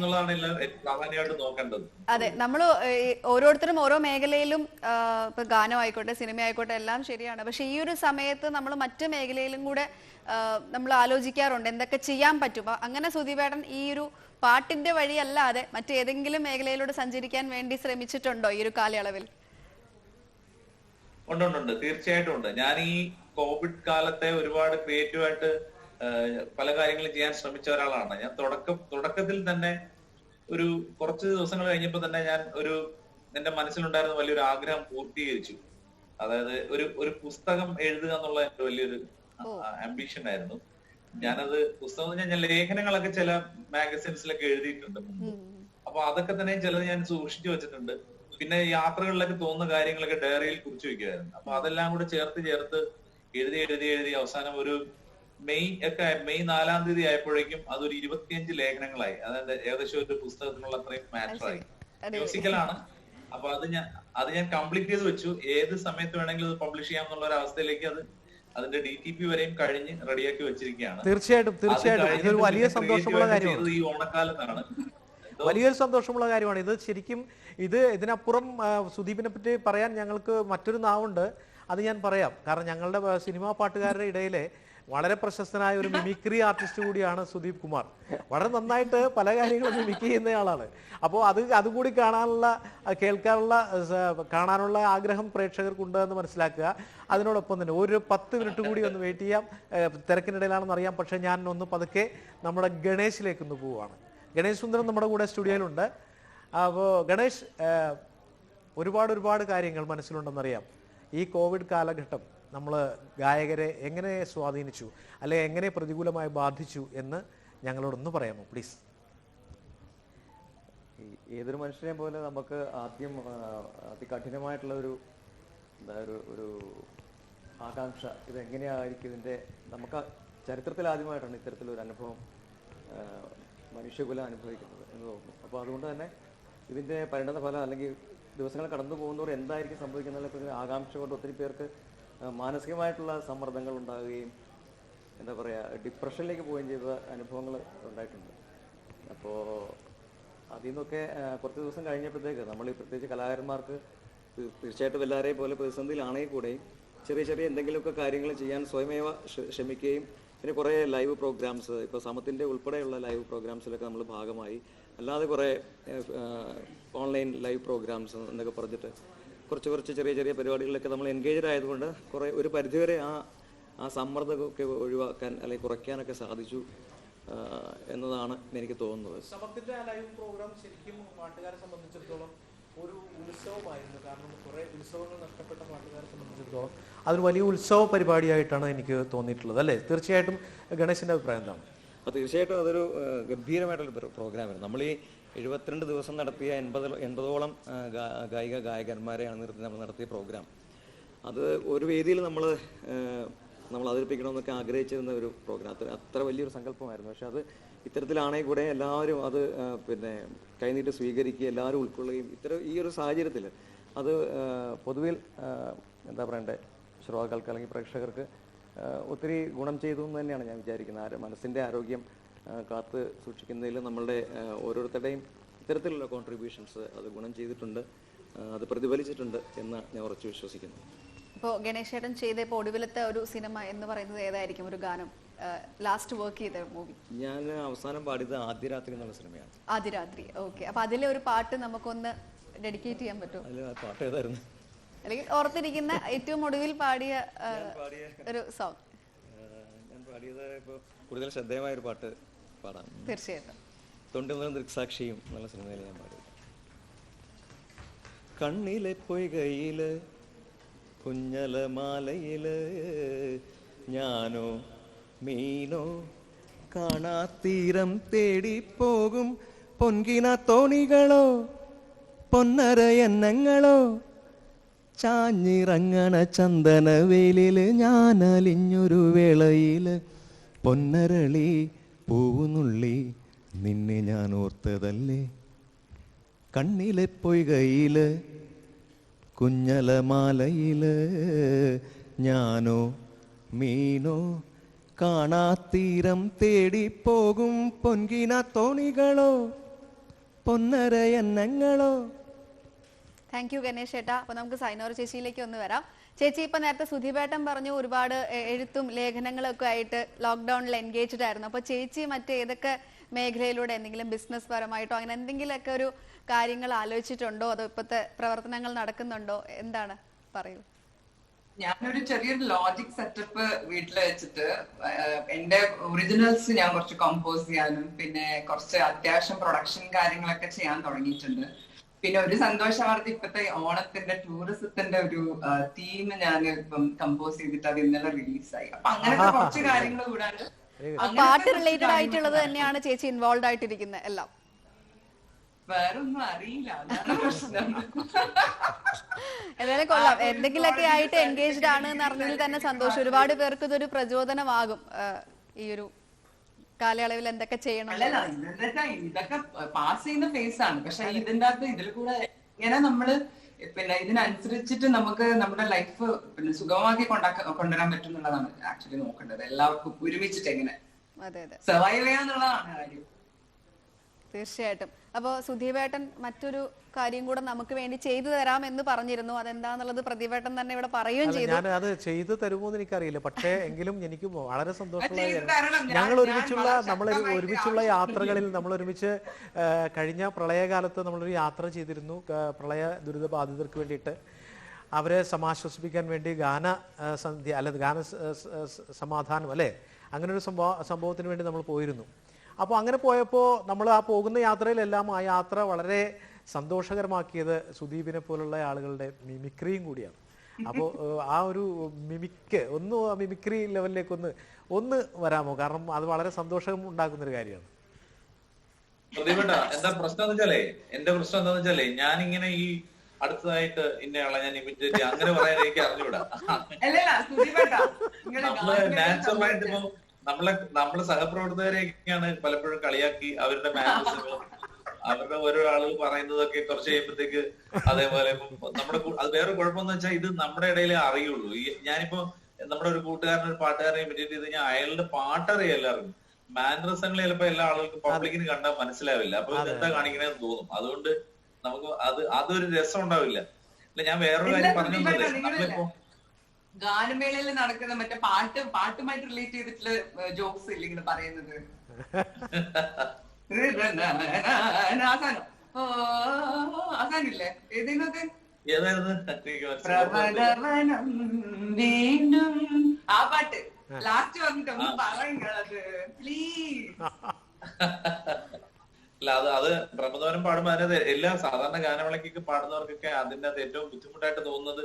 അതെ, നമ്മൾ ഓരോരുത്തരും ഓരോ മേഖലയിലും ഇപ്പൊ ഗാനമായിക്കോട്ടെ സിനിമ ആയിക്കോട്ടെ എല്ലാം ശരിയാണ്. പക്ഷെ ഈ ഒരു സമയത്ത് നമ്മൾ മറ്റു മേഖലയിലും കൂടെ നമ്മൾ ആലോചിക്കാറുണ്ട് എന്തൊക്കെ ചെയ്യാൻ പറ്റും. അങ്ങനെ സുധീവേട്ടൻ ഈ ഒരു പാട്ടിന്റെ വഴിയല്ലാതെ മറ്റേതെങ്കിലും മേഖലയിലൂടെ സഞ്ചരിക്കാൻ വേണ്ടി ശ്രമിച്ചിട്ടുണ്ടോ ഈ ഒരു കാലയളവിൽ? ഉണ്ട്, തീർച്ചയായിട്ടും ഉണ്ട്. ഞാൻ ഈ കോവിഡ് കാലത്തെ ഒരുപാട് ക്രിയേറ്റീവായിട്ട് പല കാര്യങ്ങളും ചെയ്യാൻ ശ്രമിച്ച ഒരാളാണ് ഞാൻ. തുടക്കത്തിൽ തന്നെ ഒരു കുറച്ച് ദിവസങ്ങൾ കഴിഞ്ഞപ്പോൾ തന്നെ ഞാൻ എന്റെ മനസ്സിലുണ്ടായിരുന്ന വലിയൊരു ആഗ്രഹം പൂർത്തീകരിച്ചു. അതായത് ഒരു പുസ്തകം എഴുതുക എന്നുള്ള എന്റെ വലിയൊരു ആംബിഷൻ ആയിരുന്നു. ഞാനത് പുസ്തകം ഞാൻ ലേഖനങ്ങളൊക്കെ ചില മാഗസിൻസിലൊക്കെ എഴുതിയിട്ടുണ്ട് മുമ്പ്. അപ്പൊ അതൊക്കെ തന്നെ ചിലത് ഞാൻ സൂക്ഷിച്ചു വെച്ചിട്ടുണ്ട്. പിന്നെ യാത്രകളിലൊക്കെ തോന്നുന്ന കാര്യങ്ങളൊക്കെ ഡയറിയിൽ കുറിച്ചു വെക്കുമായിരുന്നു. അപ്പൊ അതെല്ലാം കൂടെ ചേർത്ത് എഴുതി അവസാനം ഒരു മെയ് 4-ാം തീയതി ആയപ്പോഴേക്കും അതൊരു 25 ലേഖനങ്ങളായി. അതായത് ഏകദേശം ഒരു പുസ്തകത്തിനുള്ള അത്രയും മാറ്ററായി. മ്യൂസിക്കലാണ്. അപ്പൊ അത് ഞാൻ കംപ്ലീറ്റ് ചെയ്ത് വെച്ചു. ഏത് സമയത്ത് വേണമെങ്കിലും അത് പബ്ലിഷ് ചെയ്യാം എന്നുള്ള ഒരു അവസ്ഥയിലേക്ക് അതിന്റെ DTP വരെയും കഴിഞ്ഞ് റെഡിയാക്കി വെച്ചിരിക്കുകയാണ്. തീർച്ചയായിട്ടും ഇതൊരു വലിയ സന്തോഷമുള്ള കാര്യമാണ്. ഈ ഓണക്കാലത്താണ് വലിയൊരു സന്തോഷമുള്ള കാര്യമാണ് ഇത്. ശരിക്കും ഇതിനപ്പുറം സുദീപിനെ പറ്റി പറയാൻ ഞങ്ങൾക്ക് മറ്റൊരു നാവുണ്ട്, അത് ഞാൻ പറയാം. കാരണം ഞങ്ങളുടെ സിനിമാ പാട്ടുകാരുടെ ഇടയിലെ വളരെ പ്രശസ്തനായ ഒരു മിമിക്രി ആർട്ടിസ്റ്റ് കൂടിയാണ് സുദീപ് കുമാർ. വളരെ നന്നായിട്ട് പല കാര്യങ്ങളും മിമിക് ചെയ്യുന്നയാളാണ്. അപ്പോൾ അതുകൂടി കാണാനുള്ള ആഗ്രഹം പ്രേക്ഷകർക്കുണ്ട് എന്ന് മനസ്സിലാക്കുക. അതിനോടൊപ്പം തന്നെ ഒരു 10 മിനിറ്റ് കൂടി ഒന്ന് വെയിറ്റ് ചെയ്യാം. തിരക്കിനിടയിലാണെന്ന് അറിയാം, പക്ഷെ ഞാൻ ഒന്ന് പതുക്കെ നമ്മുടെ ഗണേശിലേക്ക് ഒന്ന് പോവുകയാണ്. ഗണേശ് സുന്ദരം നമ്മുടെ കൂടെ സ്റ്റുഡിയോയിലുണ്ട്. അപ്പോൾ ഗണേഷ്, ഒരുപാട് കാര്യങ്ങൾ മനസ്സിലുണ്ടെന്നറിയാം. ഈ കോവിഡ് കാലഘട്ടം നമ്മൾ ഗായകരെ എങ്ങനെ സ്വാധീനിച്ചു, അല്ലെ എങ്ങനെ പ്രതികൂലമായി ബാധിച്ചു എന്ന് ഞങ്ങളോടൊന്ന് പറയാമോ പ്ലീസ്? ഏതൊരു മനുഷ്യനെ പോലെ നമുക്ക് ആദ്യം അതികഠിനമായിട്ടുള്ള ഒരു ആകാംക്ഷ, ഇതെങ്ങനെയായിരിക്കും ഇതിൻ്റെ, നമുക്ക് ചരിത്രത്തിൽ ആദ്യമായിട്ടാണ് ഇത്തരത്തിലൊരു അനുഭവം മനുഷ്യകുലം അനുഭവിക്കുന്നത് എന്ന് തോന്നുന്നു. അപ്പോൾ അതുകൊണ്ട് തന്നെ ഇതിൻ്റെ പരിണത ഫലം അല്ലെങ്കിൽ ദിവസങ്ങൾ കടന്നു പോകുന്നതോടെ എന്തായിരിക്കും സംഭവിക്കുന്നതിനെ ആകാംക്ഷ കൊണ്ട് ഒത്തിരി പേർക്ക് മാനസികമായിട്ടുള്ള സമ്മർദ്ദങ്ങൾ ഉണ്ടാകുകയും എന്താ പറയുക ഡിപ്രഷനിലേക്ക് പോവുകയും ചെയ്ത അനുഭവങ്ങൾ ഉണ്ടായിട്ടുണ്ട്. അപ്പോൾ അതിൽ നിന്നൊക്കെ കുറച്ച് ദിവസം കഴിഞ്ഞപ്പോഴത്തേക്ക് നമ്മൾ പ്രത്യേകിച്ച് കലാകാരന്മാർക്ക് തീർച്ചയായിട്ടും എല്ലാവരെയും പോലെ പ്രതിസന്ധിയിലാണെങ്കിൽ കൂടെയും ചെറിയ എന്തെങ്കിലുമൊക്കെ കാര്യങ്ങൾ ചെയ്യാൻ സ്വയമേവ ശ്രമിക്കുകയും പിന്നെ കുറേ ലൈവ് പ്രോഗ്രാംസ്, ഇപ്പോൾ സമത്തിൻ്റെ ഉൾപ്പെടെയുള്ള ലൈവ് പ്രോഗ്രാംസിലൊക്കെ നമ്മൾ ഭാഗമായി, അല്ലാതെ കുറേ ഓൺലൈൻ ലൈവ് പ്രോഗ്രാംസ് എന്നൊക്കെ പറഞ്ഞിട്ട് കുറച്ച് ചെറിയ പരിപാടികളിലൊക്കെ നമ്മൾ എൻഗേജ്ഡ് ആയതുകൊണ്ട് ഒരു പരിധിവരെ ആ സമ്മർദ്ദമൊക്കെ ഒഴിവാക്കാൻ അല്ലെങ്കിൽ കുറയ്ക്കാനൊക്കെ സാധിച്ചു എന്നതാണ് എനിക്ക് തോന്നുന്നത്. സമത്തിന്റെ ലൈവ് പ്രോഗ്രാം ശരിക്കും പാട്ടുകാരെ സംബന്ധിച്ചിടത്തോളം ഒരു ഉത്സവമായിരുന്നു. കാരണം കുറേ ഉത്സവങ്ങൾ നഷ്ടപ്പെട്ട പാട്ടുകാരെ സംബന്ധിച്ചിടത്തോളം അതൊരു വലിയ ഉത്സവ പരിപാടിയായിട്ടാണ് എനിക്ക് തോന്നിയിട്ടുള്ളത്, അല്ലേ? തീർച്ചയായിട്ടും ഗണേശിന്റെ അഭിപ്രായം എന്താണ്? തീർച്ചയായിട്ടും അതൊരു ഗംഭീരമായിട്ടുള്ള പ്രോഗ്രാമായിരുന്നു. നമ്മൾ ഈ 72 ദിവസം നടത്തിയ 80ഓളം ഗായകന്മാരെ അണിനിർത്തി നമ്മൾ നടത്തിയ പ്രോഗ്രാം. അത് ഒരു വേദിയിൽ നമ്മൾ അവതരിപ്പിക്കണമെന്നൊക്കെ ആഗ്രഹിച്ചിരുന്ന ഒരു പ്രോഗ്രാം. അത്ര വലിയൊരു സങ്കല്പമായിരുന്നു. പക്ഷെ അത് ഇത്തരത്തിലാണെങ്കിൽ കൂടെ എല്ലാവരും അത് പിന്നെ കൈനീട്ട് സ്വീകരിക്കുക, എല്ലാവരും ഉൾക്കൊള്ളുകയും ഈ ഒരു സാഹചര്യത്തിൽ അത് പൊതുവിൽ എന്താ പറയണ്ടേ, ശ്രോതാക്കൾക്ക് അല്ലെങ്കിൽ പ്രേക്ഷകർക്ക് ഒത്തിരി ഗുണം ചെയ്തു എന്ന് തന്നെയാണ് ഞാൻ വിചാരിക്കുന്നത്. മനസ്സിൻ്റെ ആരോഗ്യം കാത്ത് സൂക്ഷിക്കുന്നതിൽ നമ്മളുടെ ഓരോരുത്തരുടെയും ഇത്തരത്തിലുള്ള കോൺട്രിബ്യൂഷൻസ് അത് ഗുണം ചെയ്തിട്ടുണ്ട്, അത് പ്രതിഫലിച്ചിട്ടുണ്ട് എന്ന് ഞാൻ ഉറച്ചു വിശ്വസിക്കുന്നു. ഇപ്പോൾ ഗണേശ് ചേട്ടൻ ചെയ്ത ഒടുവിലത്തെ ഒരു സിനിമ എന്ന് പറയുന്നത് ഏതായിരിക്കും? ഒരു ഗാനം ലാസ്റ്റ് വർക്ക് ചെയ്ത മൂവി? ഞാൻ അവസാനം പാടിയത് ആദ്യരാത്രി എന്നുള്ള സിനിമയാണ്. ആദ്യരാത്രി, ഓക്കെ. അപ്പൊ അതിലെ ഒരു പാട്ട് നമുക്കൊന്ന് ഡെഡിക്കേറ്റ് ചെയ്യാൻ പറ്റുമോ? അതിൽ പാട്ട് ഏതായിരുന്നു? അല്ലെങ്കിൽ ഓർത്തിരിക്കുന്ന ഏറ്റവും ഒടുവിൽ പാടിയ ഒരു സോങ്? ഞാൻ പാടിയത് ഇപ്പോൾ കൂടുതൽ ശ്രദ്ധേയമായ ഒരു പാട്ട് പാടാം. തീർച്ചയായിട്ടും. തൊണ്ടുമുതൽ ദൃക്സാക്ഷിയും എന്നുള്ള സിനിമയിൽ ഞാൻ പാടിയത്. കണ്ണിലെ പൊയ്കയില് കുഞ്ഞലമാലയില് ഞാനോ മീനോ കാണാത്തീരം തേടിപ്പോകും പൊൻകിന തോണികളോ പൊന്നര എണ്ണങ്ങളോ ചാഞ്ഞിറങ്ങണ ചന്ദനവേലില് ഞാൻ അലിഞ്ഞൊരു വേളയില് പൊന്നരളി പൂവുനുള്ളി നിന്നെ ഞാൻ ഓർത്തതല്ലേ കണ്ണിലെ പൊയ്കയില് കുഞ്ഞലമാലയില് ഞാനോ മീനോ കാണാത്തീരം തേടിപ്പോകും പൊൻകിന തോണികളോ പൊന്നരയന്നങ്ങളോ. താങ്ക് യു ഗണേഷ് ചേട്ടാ. അപ്പൊ നമുക്ക് സൈനോർ ചേച്ചിയിലേക്ക് ഒന്ന് വരാം. ചേച്ചി ഇപ്പൊ നേരത്തെ സുധീപേട്ടൻ പറഞ്ഞു ഒരുപാട് എഴുത്തും ലേഖനങ്ങളൊക്കെ ആയിട്ട് ലോക്ക്ഡൌണിൽ എൻഗേജ്ഡ് ആയിരുന്നു. അപ്പൊ ചേച്ചി മറ്റേതൊക്കെ മേഖലയിലൂടെ എന്തെങ്കിലും ബിസിനസ് പരമായിട്ടോ അങ്ങനെ എന്തെങ്കിലുമൊക്കെ ഒരു കാര്യങ്ങൾ ആലോചിച്ചിട്ടുണ്ടോ, അതോ ഇപ്പോഴത്തെ പ്രവർത്തനങ്ങൾ നടക്കുന്നുണ്ടോ, എന്താണ് പറയൂ? ഞാനൊരു ചെറിയൊരു ലോജിക് സെറ്റപ്പ് വീട്ടിൽ വെച്ചിട്ട് എന്റെ ഒറിജിനൽസ് ഞാൻ കുറച്ച് കമ്പോസ് ചെയ്യാനും പിന്നെ കുറച്ച് അത്യാവശ്യം പ്രൊഡക്ഷൻ കാര്യങ്ങളൊക്കെ ചെയ്യാൻ തുടങ്ങിയിട്ടുണ്ട്. പിന്നെ ഒരു സന്തോഷ വാർത്ത, ഇപ്പത്തെ ഓണത്തിന്റെ ടൂറിസത്തിന്റെ ഒരു തീം ഞാൻ ഇപ്പം കമ്പോസ് ചെയ്തിട്ട് അത് ഇന്നലെ റിലീസായി. അപ്പൊ അങ്ങനത്തെ കുറച്ച് കാര്യങ്ങൾ കൂടാണ്ട് പാട്ട് റിലേറ്റഡ് ആയിട്ടുള്ളത് തന്നെയാണ് ചേച്ചി ഇൻവോൾവ് ആയിട്ടിരിക്കുന്നത് എല്ലാം. വേറൊന്നും അറിയില്ല, അതാണ് പ്രശ്നം. എന്തായാലും കൊള്ളാം, എന്തെങ്കിലുമൊക്കെ ആയിട്ട് എൻഗേജ്ഡ് ആണ് എന്ന് അറിഞ്ഞതിൽ തന്നെ സന്തോഷം. ഒരുപാട് പേർക്ക് ഇതൊരു പ്രചോദനമാകും ഈ ഒരു കാലയളവിൽ എന്തൊക്കെ ചെയ്യണം. അല്ലല്ല, ഇതൊക്കെ പാസ് ചെയ്യുന്ന ഫേസ് ആണ്. പക്ഷെ ഇതിന്റെ അകത്ത് ഇതിൽ കൂടെ ഇങ്ങനെ നമ്മള് പിന്നെ ഇതിനനുസരിച്ചിട്ട് നമുക്ക് നമ്മുടെ ലൈഫ് പിന്നെ സുഗമമാക്കി കൊണ്ടുവരാൻ പറ്റും എന്നുള്ളതാണ് ആക്ച്വലി നോക്കേണ്ടത്. എല്ലാവർക്കും ഒരുമിച്ചിട്ട് എങ്ങനെ സർവൈവ് ചെയ്യാന്നുള്ളതാണ് കാര്യം. തീർച്ചയായിട്ടും. അപ്പോൾ സുധീപേട്ടൻ മറ്റൊരു കാര്യം കൂടെ നമുക്ക് വേണ്ടി ചെയ്തു തരാം എന്ന് പറഞ്ഞിരുന്നു. അതെന്താന്നുള്ളത് പ്രതിഭേട്ടൻ തന്നെ ഇവിടെ പറയുകയും ചെയ്തു. ഞാൻ അത് ചെയ്തു തരുമോ എന്ന് എനിക്കറിയില്ല, പക്ഷേ എങ്കിലും എനിക്ക് വളരെ സന്തോഷമുള്ള ഞങ്ങൾ ഒരുമിച്ചുള്ള യാത്രകളിൽ നമ്മൾ ഒരുമിച്ച് കഴിഞ്ഞ പ്രളയകാലത്ത് നമ്മളൊരു യാത്ര ചെയ്തിരുന്നു. പ്രളയ ദുരിതബാധിതർക്ക് വേണ്ടിയിട്ട് അവരെ സമാശ്വസിപ്പിക്കാൻ വേണ്ടി ഗാന സന്ധ്യ ഗാന സമാധാനം അല്ലേ, അങ്ങനെ ഒരു സംഭവത്തിന് വേണ്ടി നമ്മൾ പോയിരുന്നു. അപ്പോൾ അങ്ങനെ പോയപ്പോൾ നമ്മൾ ആ പോകുന്ന യാത്രയിലെല്ലാം ആ യാത്ര വളരെ സന്തോഷകരമാക്കിയത് സുദീപിനെ പോലുള്ള ആളുകളുടെ മിമിക്രിയും കൂടിയാണ്. അപ്പോൾ ആ ഒരു മിമിക്രി ലെവലിലേക്ക് ഒന്ന് വരാമോ? കാരണം അത് വളരെ സന്തോഷം ഉണ്ടാക്കുന്ന ഒരു കാര്യമാണ്. എന്താ പ്രശ്നം എന്ന് വെച്ചാലേ, എന്റെ പ്രശ്നം എന്താന്ന് വെച്ചാലേ, ഞാനിങ്ങനെ ഈ അടുത്തതായിട്ട് ഇന്നയാളെ ഞാൻ ഇമിറ്റേറ്റ് അങ്ങനെ പറയാൻ എനിക്ക് അറിഞ്ഞൂടാ. നാച്ചുറലായിട്ട് ഇപ്പൊ നമ്മളെ സഹപ്രവർത്തകരെയൊക്കെയാണ് പലപ്പോഴും കളിയാക്കി അവരുടെ മാനേഴ്സുകളും അവരുടെ ഓരോ ആളുകൾ പറയുന്നതൊക്കെ കുറച്ച് കഴിയുമ്പോഴത്തേക്ക് അതേപോലെ നമ്മുടെ അത് വേറെ കുഴപ്പമെന്ന് വെച്ചാൽ ഇത് നമ്മുടെ ഇടയിലേ അറിയുള്ളൂ. ഞാനിപ്പോ നമ്മുടെ ഒരു കൂട്ടുകാരൻ ഒരു പാട്ടുകാരനെ ഇമിറ്റേറ്റ് ചെയ്ത് കഴിഞ്ഞാൽ അയാളുടെ പാട്ടറിയാം എല്ലാവർക്കും, മാനറിസങ്ങൾ ചിലപ്പോ എല്ലാ ആളുകൾക്കും പബ്ലിക്കിന് കണ്ടാൽ മനസ്സിലാവില്ല. അപ്പൊ ഇതെന്താ കാണിക്കണേന്ന് തോന്നും. അതുകൊണ്ട് നമുക്ക് അതൊരു രസം ഉണ്ടാവില്ല. ഞാൻ വേറൊരു കാര്യം പറഞ്ഞു നമ്മളിപ്പോ ഗാനമേളയിൽ നടക്കുന്ന മറ്റേ പാട്ടുമായിട്ട് റിലേറ്റ് ചെയ്തിട്ടുള്ള ജോക്സ് ഇല്ല ഇങ്ങനെ പറയുന്നത്. ആസാനില്ലേ ഏതെങ്കിലും വീണ്ടും ആ പാട്ട് ലാസ്റ്റ് പറഞ്ഞിട്ട് ഒന്ന് പറയുന്നത് പ്ലീസ്. അല്ല അത് പ്രമദോനം പാടുമ്പോ അതിനകത്ത് എല്ലാ സാധാരണ ഗാനമേളയ്ക്കൊക്കെ പാടുന്നവർക്കൊക്കെ അതിന്റെ അകത്ത് ഏറ്റവും ബുദ്ധിമുട്ടായിട്ട് തോന്നുന്നത്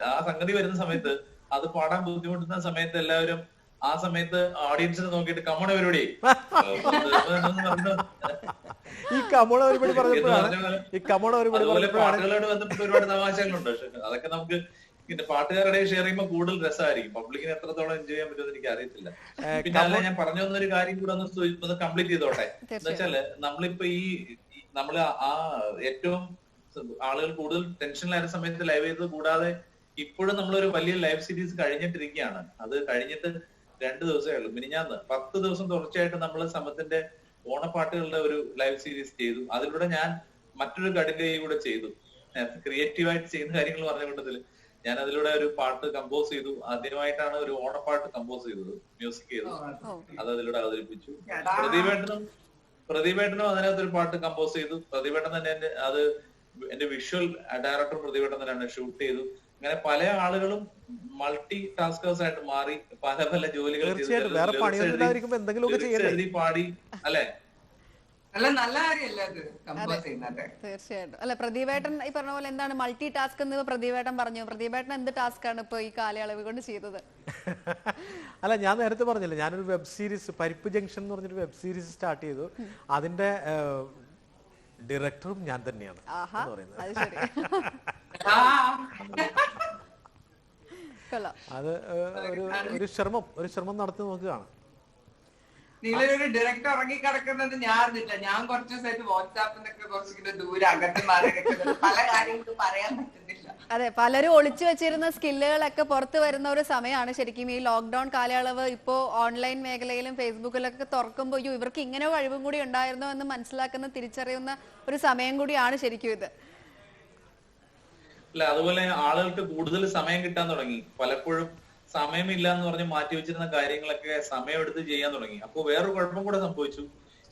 ആ സംഗതി വരുന്ന സമയത്ത്, അത് പാടാൻ ബുദ്ധിമുട്ടുന്ന സമയത്ത് എല്ലാവരും ആ സമയത്ത് ഓഡിയൻസിനെ നോക്കിയിട്ട് കമ്മണ പരിപാടി അതുപോലെ പാട്ടുകളോട് ബന്ധപ്പെട്ട് ഒരുപാട് തമാശകളുണ്ട്. പക്ഷെ അതൊക്കെ നമുക്ക് പിന്നെ പാട്ടുകാരുടെ ഷെയർ ചെയ്യുമ്പോൾ കൂടുതൽ രസമായിരിക്കും. പബ്ലിക്കിന് എത്രത്തോളം എൻജോയ് ചെയ്യാൻ പറ്റുമെന്ന് എനിക്ക് അറിയത്തില്ല. പിന്നെ അല്ല, ഞാൻ പറഞ്ഞു തന്നൊരു കാര്യം കൂടെ ഒന്ന് കംപ്ലീറ്റ് ചെയ്തോട്ടെ. എന്ന് വെച്ചാല് നമ്മളിപ്പോ നമ്മള് ആ ഏറ്റവും ആളുകൾ കൂടുതൽ ടെൻഷനിലായ സമയത്ത് ലൈവ് ചെയ്തത് കൂടാതെ ഇപ്പോഴും നമ്മളൊരു വലിയ ലൈവ് സീരീസ് കഴിഞ്ഞിട്ടിരിക്കുകയാണ്. അത് കഴിഞ്ഞിട്ട് 2 ദിവസമേ ഉള്ളൂ. മിനിഞ്ഞാന്ന് 10 ദിവസം തുടർച്ചയായിട്ട് നമ്മൾ സമത്തിന്റെ ഓണപ്പാട്ടുകളുടെ ഒരു ലൈവ് സീരീസ് ചെയ്തു. അതിലൂടെ ഞാൻ മറ്റൊരു കടുകൈ കൂടെ ചെയ്തു. ക്രിയേറ്റീവായിട്ട് ചെയ്യുന്ന കാര്യങ്ങൾ പറഞ്ഞ കൂട്ടത്തില് ഞാൻ അതിലൂടെ ഒരു പാട്ട് കമ്പോസ് ചെയ്തു. ആദ്യമായിട്ടാണ് ഒരു ഓണപ്പാട്ട് കമ്പോസ് ചെയ്തത്, മ്യൂസിക് ചെയ്തു. അത് അതിലൂടെ അവതരിപ്പിച്ചു. പ്രതിഭേട്ടനും അതിനകത്തൊരു പാട്ട് കമ്പോസ് ചെയ്തു. പ്രതിഭേട്ടൻ തന്നെ അത് എന്റെ വിഷ്വൽ ഡയറക്ടർ പ്രതിഭേട്ടൻ തന്നെയാണ് ഷൂട്ട് ചെയ്തു. അങ്ങനെ പല ആളുകളും മൾട്ടി ടാസ്കേഴ്സ് ആയിട്ട് മാറി പല പല ജോലികൾ എഴുതി പാടി അല്ലെ. തീർച്ചയായിട്ടും. അല്ല, പ്രതിഭേട്ടൻ ഈ പറഞ്ഞ പോലെ എന്താണ് മൾട്ടി ടാസ്ക് എന്ന് പ്രതിഭേട്ടൻ പറഞ്ഞു. പ്രതിഭേട്ടൻ എന്ത് ടാസ്ക് ആണ് ഇപ്പൊ ഈ കാലയളവ് കൊണ്ട് ചെയ്തത്? അല്ല, ഞാൻ നേരത്തെ പറഞ്ഞില്ല, ഞാനൊരു വെബ് സീരീസ് പരിപ്പ് ജംഗ്ഷൻ എന്ന് പറഞ്ഞൊരു വെബ് സീരീസ് സ്റ്റാർട്ട് ചെയ്തു. അതിന്റെ ഡയറക്ടറും ഞാൻ തന്നെയാണ് ആഹാ എന്ന് പറയുന്നത്. അത് ശരി. കൊള്ളാം. അത് ഒരു ശ്രമം നടത്തി നോക്കുകയാണ്. നിങ്ങളൊരു ഡയറക്ടർ ഇറങ്ങി കിടക്കുന്നത് ഞാൻ അറിഞ്ഞില്ല. ഞാൻ കുറച്ച് ദിവസമായിട്ട് വാട്സാപ്പിന്നൊക്കെ കുറച്ചിട്ട് ദൂരെ അകത്ത് മാറി കിടക്കുന്നത്, പല കാര്യങ്ങളും പറയാൻ പറ്റുന്നില്ല. അതെ, പലരും ഒളിച്ചു വെച്ചിരുന്ന സ്കില്ലുകളൊക്കെ പുറത്തു വരുന്ന ഒരു സമയമാണ് ശരിക്കും ഈ ലോക്ക്ഡൌൺ കാലയളവ്. ഇപ്പോ ഓൺലൈൻ മേഖലയിലും ഫേസ്ബുക്കിലൊക്കെ തുറക്കുമ്പോൾ ഇവർക്ക് ഇങ്ങനെ കഴിവും കൂടി ഉണ്ടായിരുന്നോ എന്ന് മനസ്സിലാക്കുന്ന, തിരിച്ചറിയുന്ന ഒരു സമയം കൂടിയാണ് ശരിക്കും ഇത്. അല്ല, അതുപോലെ ആളുകൾക്ക് കൂടുതൽ സമയം കിട്ടാൻ തുടങ്ങി. പലപ്പോഴും സമയമില്ല എന്ന് പറഞ്ഞ് മാറ്റി വെച്ചിരുന്ന കാര്യങ്ങളൊക്കെ സമയമെടുത്ത് ചെയ്യാൻ തുടങ്ങി. അപ്പൊ വേറൊരു കുഴപ്പം കൂടെ സംഭവിച്ചു.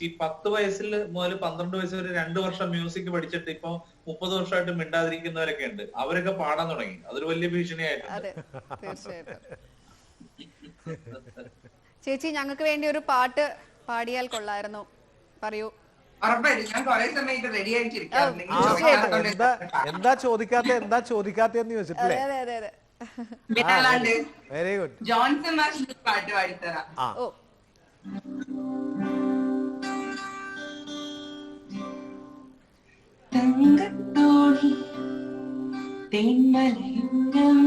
ഈ 10 വയസ്സിൽ മുതൽ 12 വയസ്സ് വരെ 2 വർഷം മ്യൂസിക് പഠിച്ചിട്ട് ഇപ്പൊ 30 വർഷമായിട്ട് മിണ്ടാതിരിക്കുന്നവരൊക്കെ ഉണ്ട്. അവരൊക്കെ പാടാൻ തുടങ്ങി. അതൊരു വലിയ ഭീഷണിയായിട്ടുണ്ട്. അതെ, തീർച്ചയായിട്ടും. ചേച്ചി, ഞങ്ങൾക്ക് വേണ്ടി ഒരു പാട്ട് പാടിയാൽ കൊള്ളായിരുന്നു. പറയൂ. ഉറപ്പായിട്ടും ഞാൻ കുറെ സമയത്ത് റെഡി ആയിട്ടിരിക്കാം. എന്താ ചോദിക്കാത്തെന്ന് ചോദിച്ചിട്ടില്ലേ? അതെ അതെ അതെ. Very good. ജോൺസൺ മാഷിന്റെ പാട്ട് പാടിത്തരാം. ഓ, തങ്കത്തോണി തേന്മലയുന്നം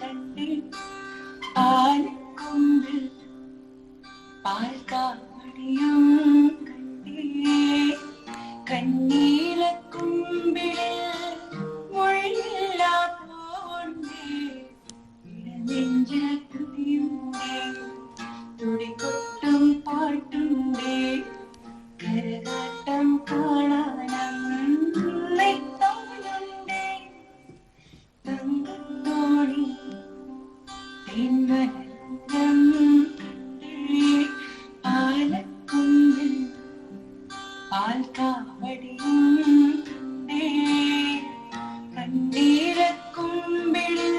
കണ്ടേ പാലക്കൊമ്പിൽ പാൽക്കാവടിയും കണ്ടേ കണ്ണീലക്കുമ്പിളിൽ മുള്ളില്ലാ പോണ്ടേ ഇടനെഞ്ച തുടിയുണ്ടേ തുടികൊട്ടും പാട്ടുണ്ടേ കരകാട്ടം കാണാനം നെയ്ത്തോനുണ്ടേ തങ്കത്തോണി തേന്മലയുന്നം കണ്ടേ പാലക്കൊമ്പിൽ പാൽക്കാവടിയും കണ്ടേ കണ്ണീരക്കുമ്പിളിൽ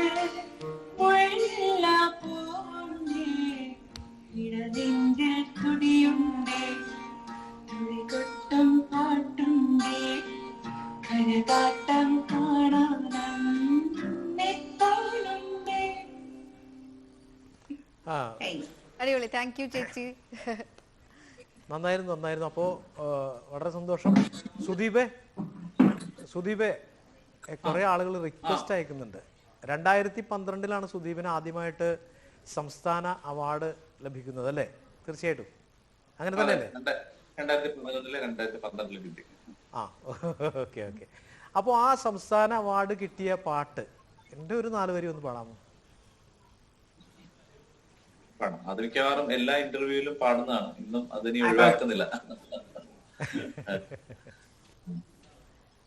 മുള്ളില്ലാ പോണ്ടേ ഇടനെഞ്ചിൽ തുടിയുണ്ടേ തുടികൊട്ടും പാട്ടുണ്ടേ കരകാട്ടം കാണാനം നെയ്ത്തോനുണ്ടേ. അടിപൊളി. താങ്ക് യു ചേച്ചി. നന്നായിരുന്നു. അപ്പോ വളരെ സന്തോഷം. സുദീപേ കുറെ ആളുകൾ റിക്വസ്റ്റ് അയക്കുന്നുണ്ട്. 2012 സുദീപിന് ആദ്യമായിട്ട് സംസ്ഥാന അവാർഡ് ലഭിക്കുന്നത് അല്ലേ? തീർച്ചയായിട്ടും അങ്ങനെ തന്നെ അല്ലേ? 2012 കിട്ടി. ഓക്കെ. അപ്പോ ആ സംസ്ഥാന അവാർഡ് കിട്ടിയ പാട്ട് എന്റെ ഒരു 4 വരി ഒന്ന് പാടാമോ? അത് മിക്കവാറും എല്ലാ ഇന്റർവ്യൂവിലും പാടുന്നതാണ്. ഇന്നും അതിനെ ഒഴിവാക്കുന്നില്ല.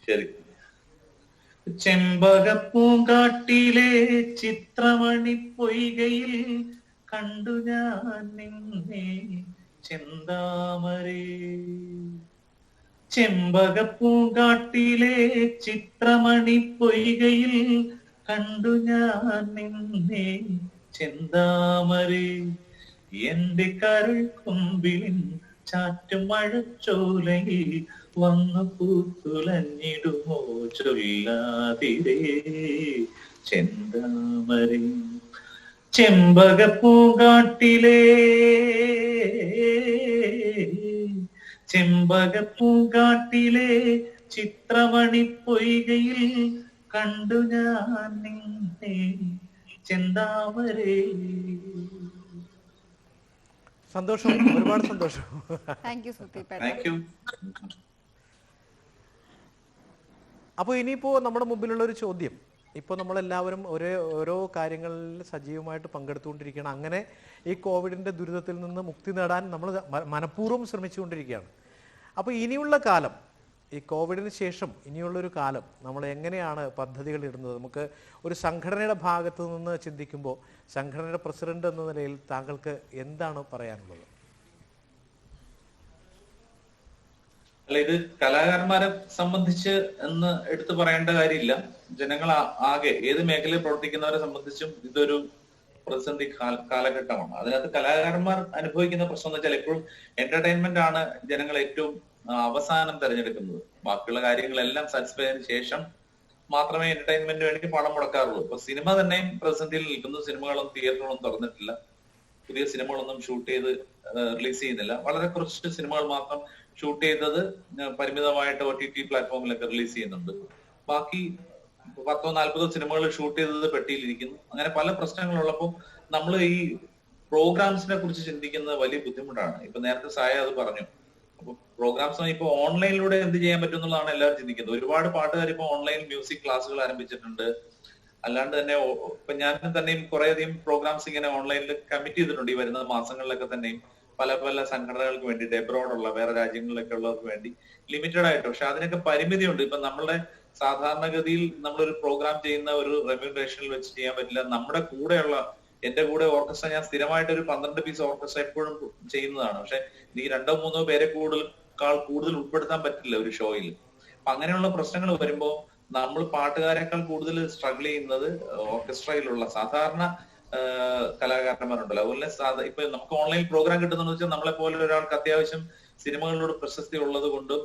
ശരി. ചെമ്പകപ്പൂങ്കാട്ടിലെ ചിത്രമണി പൊയ്കയിൽ കണ്ടു ഞാൻ നിന്നെ ചെന്താമരേ. ചെമ്പകപ്പൂങ്കാട്ടിലെ ചിത്രമണി പൊയ്കയിൽ കണ്ടു ഞാൻ നിന്നെ ചെന്താമരേ. എന്റെ കരൾ കൊമ്പിലിൻ ചാറ്റും മഴച്ചോലയിൽ വന്നു പൂത്തുലഞ്ഞിടുമോ ചൊല്ലാതിരേ ചെന്താമരേ. ചെമ്പകപ്പൂങ്കാട്ടിലെ ചിത്രമണി പൊയ്കയിൽ കണ്ടു ഞാൻ നിന്നെ ചെന്താമരേ. സന്തോഷം, ഒരുപാട് സന്തോഷം. Thank you Sudeep. അപ്പോൾ ഇനിയിപ്പോൾ നമ്മുടെ മുമ്പിലുള്ള ഒരു ചോദ്യം, ഇപ്പോൾ നമ്മളെല്ലാവരും ഓരോ കാര്യങ്ങളിൽ സജീവമായിട്ട് പങ്കെടുത്തുകൊണ്ടിരിക്കുകയാണ്. അങ്ങനെ ഈ കോവിഡിൻ്റെ ദുരിതത്തിൽ നിന്ന് മുക്തി നേടാൻ നമ്മൾ മനഃപൂർവ്വം ശ്രമിച്ചുകൊണ്ടിരിക്കുകയാണ്. അപ്പോൾ ഇനിയുള്ള കാലം, ഈ കോവിഡിന് ശേഷം ഇനിയുള്ളൊരു കാലം നമ്മൾ എങ്ങനെയാണ് പദ്ധതികൾ ഇടുന്നത്? നമുക്ക് ഒരു സംഘടനയുടെ ഭാഗത്തു നിന്ന് ചിന്തിക്കുമ്പോൾ സംഘടനയുടെ പ്രസിഡന്റ് എന്ന നിലയിൽ താങ്കൾക്ക് എന്താണ് പറയാനുള്ളത്? അല്ല, ഇത് കലാകാരന്മാരെ സംബന്ധിച്ച് എന്ന് എടുത്തു പറയേണ്ട കാര്യമില്ല. ജനങ്ങൾ ആകെ ഏത് മേഖലയിൽ പ്രവർത്തിക്കുന്നവരെ സംബന്ധിച്ചും ഇതൊരു പ്രതിസന്ധി കാലഘട്ടമാണ്. അതിനകത്ത് കലാകാരന്മാർ അനുഭവിക്കുന്ന പ്രശ്നം എന്ന് വെച്ചാൽ എപ്പോഴും എന്റർടൈൻമെന്റ് ആണ് ജനങ്ങൾ ഏറ്റവും അവസാനം തിരഞ്ഞെടുക്കുന്നത്. ബാക്കിയുള്ള കാര്യങ്ങളെല്ലാം സാറ്റിസ്ഫൈ ചെയ്തതിനു ശേഷം മാത്രമേ എന്റർടൈൻമെന്റിന് വേണ്ടി പണം മുടക്കാറുള്ളൂ. ഇപ്പൊ സിനിമ തന്നെയും പ്രതിസന്ധിയിൽ നിൽക്കുന്നു. സിനിമകളും തിയേറ്ററുകളും തുറന്നിട്ടില്ല. പുതിയ സിനിമകളൊന്നും ഷൂട്ട് ചെയ്ത് റിലീസ് ചെയ്യുന്നില്ല. വളരെ കുറച്ച് സിനിമകൾ മാത്രം ഷൂട്ട് ചെയ്തത് പരിമിതമായിട്ട് OTT പ്ലാറ്റ്ഫോമിലൊക്കെ റിലീസ് ചെയ്യുന്നുണ്ട്. ബാക്കി 10-40 സിനിമകൾ ഷൂട്ട് ചെയ്തത് പെട്ടിയിലിരിക്കുന്നു. അങ്ങനെ പല പ്രശ്നങ്ങളുള്ളപ്പോൾ നമ്മൾ ഈ പ്രോഗ്രാംസിനെ കുറിച്ച് ചിന്തിക്കുന്നത് വലിയ ബുദ്ധിമുട്ടാണ്. ഇപ്പൊ നേരത്തെ സായ അത് പറഞ്ഞു. അപ്പൊ പ്രോഗ്രാംസ് ഇപ്പൊ ഓൺലൈനിലൂടെ എന്ത് ചെയ്യാൻ പറ്റും എന്നുള്ളതാണ് എല്ലാവരും ചിന്തിക്കുന്നത്. ഒരുപാട് പാട്ടുകാർ ഇപ്പൊ ഓൺലൈൻ മ്യൂസിക് ക്ലാസ്സുകൾ ആരംഭിച്ചിട്ടുണ്ട്. അല്ലാണ്ട് തന്നെ ഇപ്പൊ ഞാൻ തന്നെയും കുറേയധികം പ്രോഗ്രാംസ് ഇങ്ങനെ ഓൺലൈനിൽ കമ്മിറ്റ് ചെയ്തിട്ടുണ്ട് ഈ വരുന്ന മാസങ്ങളിലൊക്കെ തന്നെയും പല പല സംഘടനകൾക്ക് വേണ്ടിയിട്ട്, എബ്രോഡുള്ള വേറെ രാജ്യങ്ങളിലൊക്കെ ഉള്ളവർക്ക് വേണ്ടി ലിമിറ്റഡ് ആയിട്ട്. പക്ഷെ അതിനൊക്കെ പരിമിതിയുണ്ട്. ഇപ്പൊ നമ്മളുടെ സാധാരണഗതിയിൽ നമ്മളൊരു പ്രോഗ്രാം ചെയ്യുന്ന ഒരു റെമ്യൂണറേഷനിൽ വെച്ച് ചെയ്യാൻ പറ്റില്ല. നമ്മുടെ കൂടെയുള്ള എന്റെ കൂടെ ഓർക്കസ്ട്ര ഞാൻ സ്ഥിരമായിട്ട് ഒരു 12 പീസ് ഓർക്കസ്ട്ര എപ്പോഴും ചെയ്യുന്നതാണ്. പക്ഷെ എനിക്ക് 2-3 പേരെ കൂടുതൽ ഉൾപ്പെടുത്താൻ പറ്റില്ല ഒരു ഷോയിൽ. അപ്പൊ അങ്ങനെയുള്ള പ്രശ്നങ്ങൾ വരുമ്പോൾ നമ്മൾ പാട്ടുകാരെക്കാൾ കൂടുതൽ സ്ട്രഗിൾ ചെയ്യുന്നത് ഓർക്കസ്ട്രയിലുള്ള സാധാരണ കലാകാരന്മാരുണ്ടല്ലോ. അതുപോലെ ഇപ്പൊ നമുക്ക് ഓൺലൈൻ പ്രോഗ്രാം കിട്ടുന്നതെന്ന് വെച്ചാൽ നമ്മളെ പോലെ ഒരാൾക്ക് അത്യാവശ്യം സിനിമകളിലൂടെ പ്രശസ്തി ഉള്ളത് കൊണ്ടും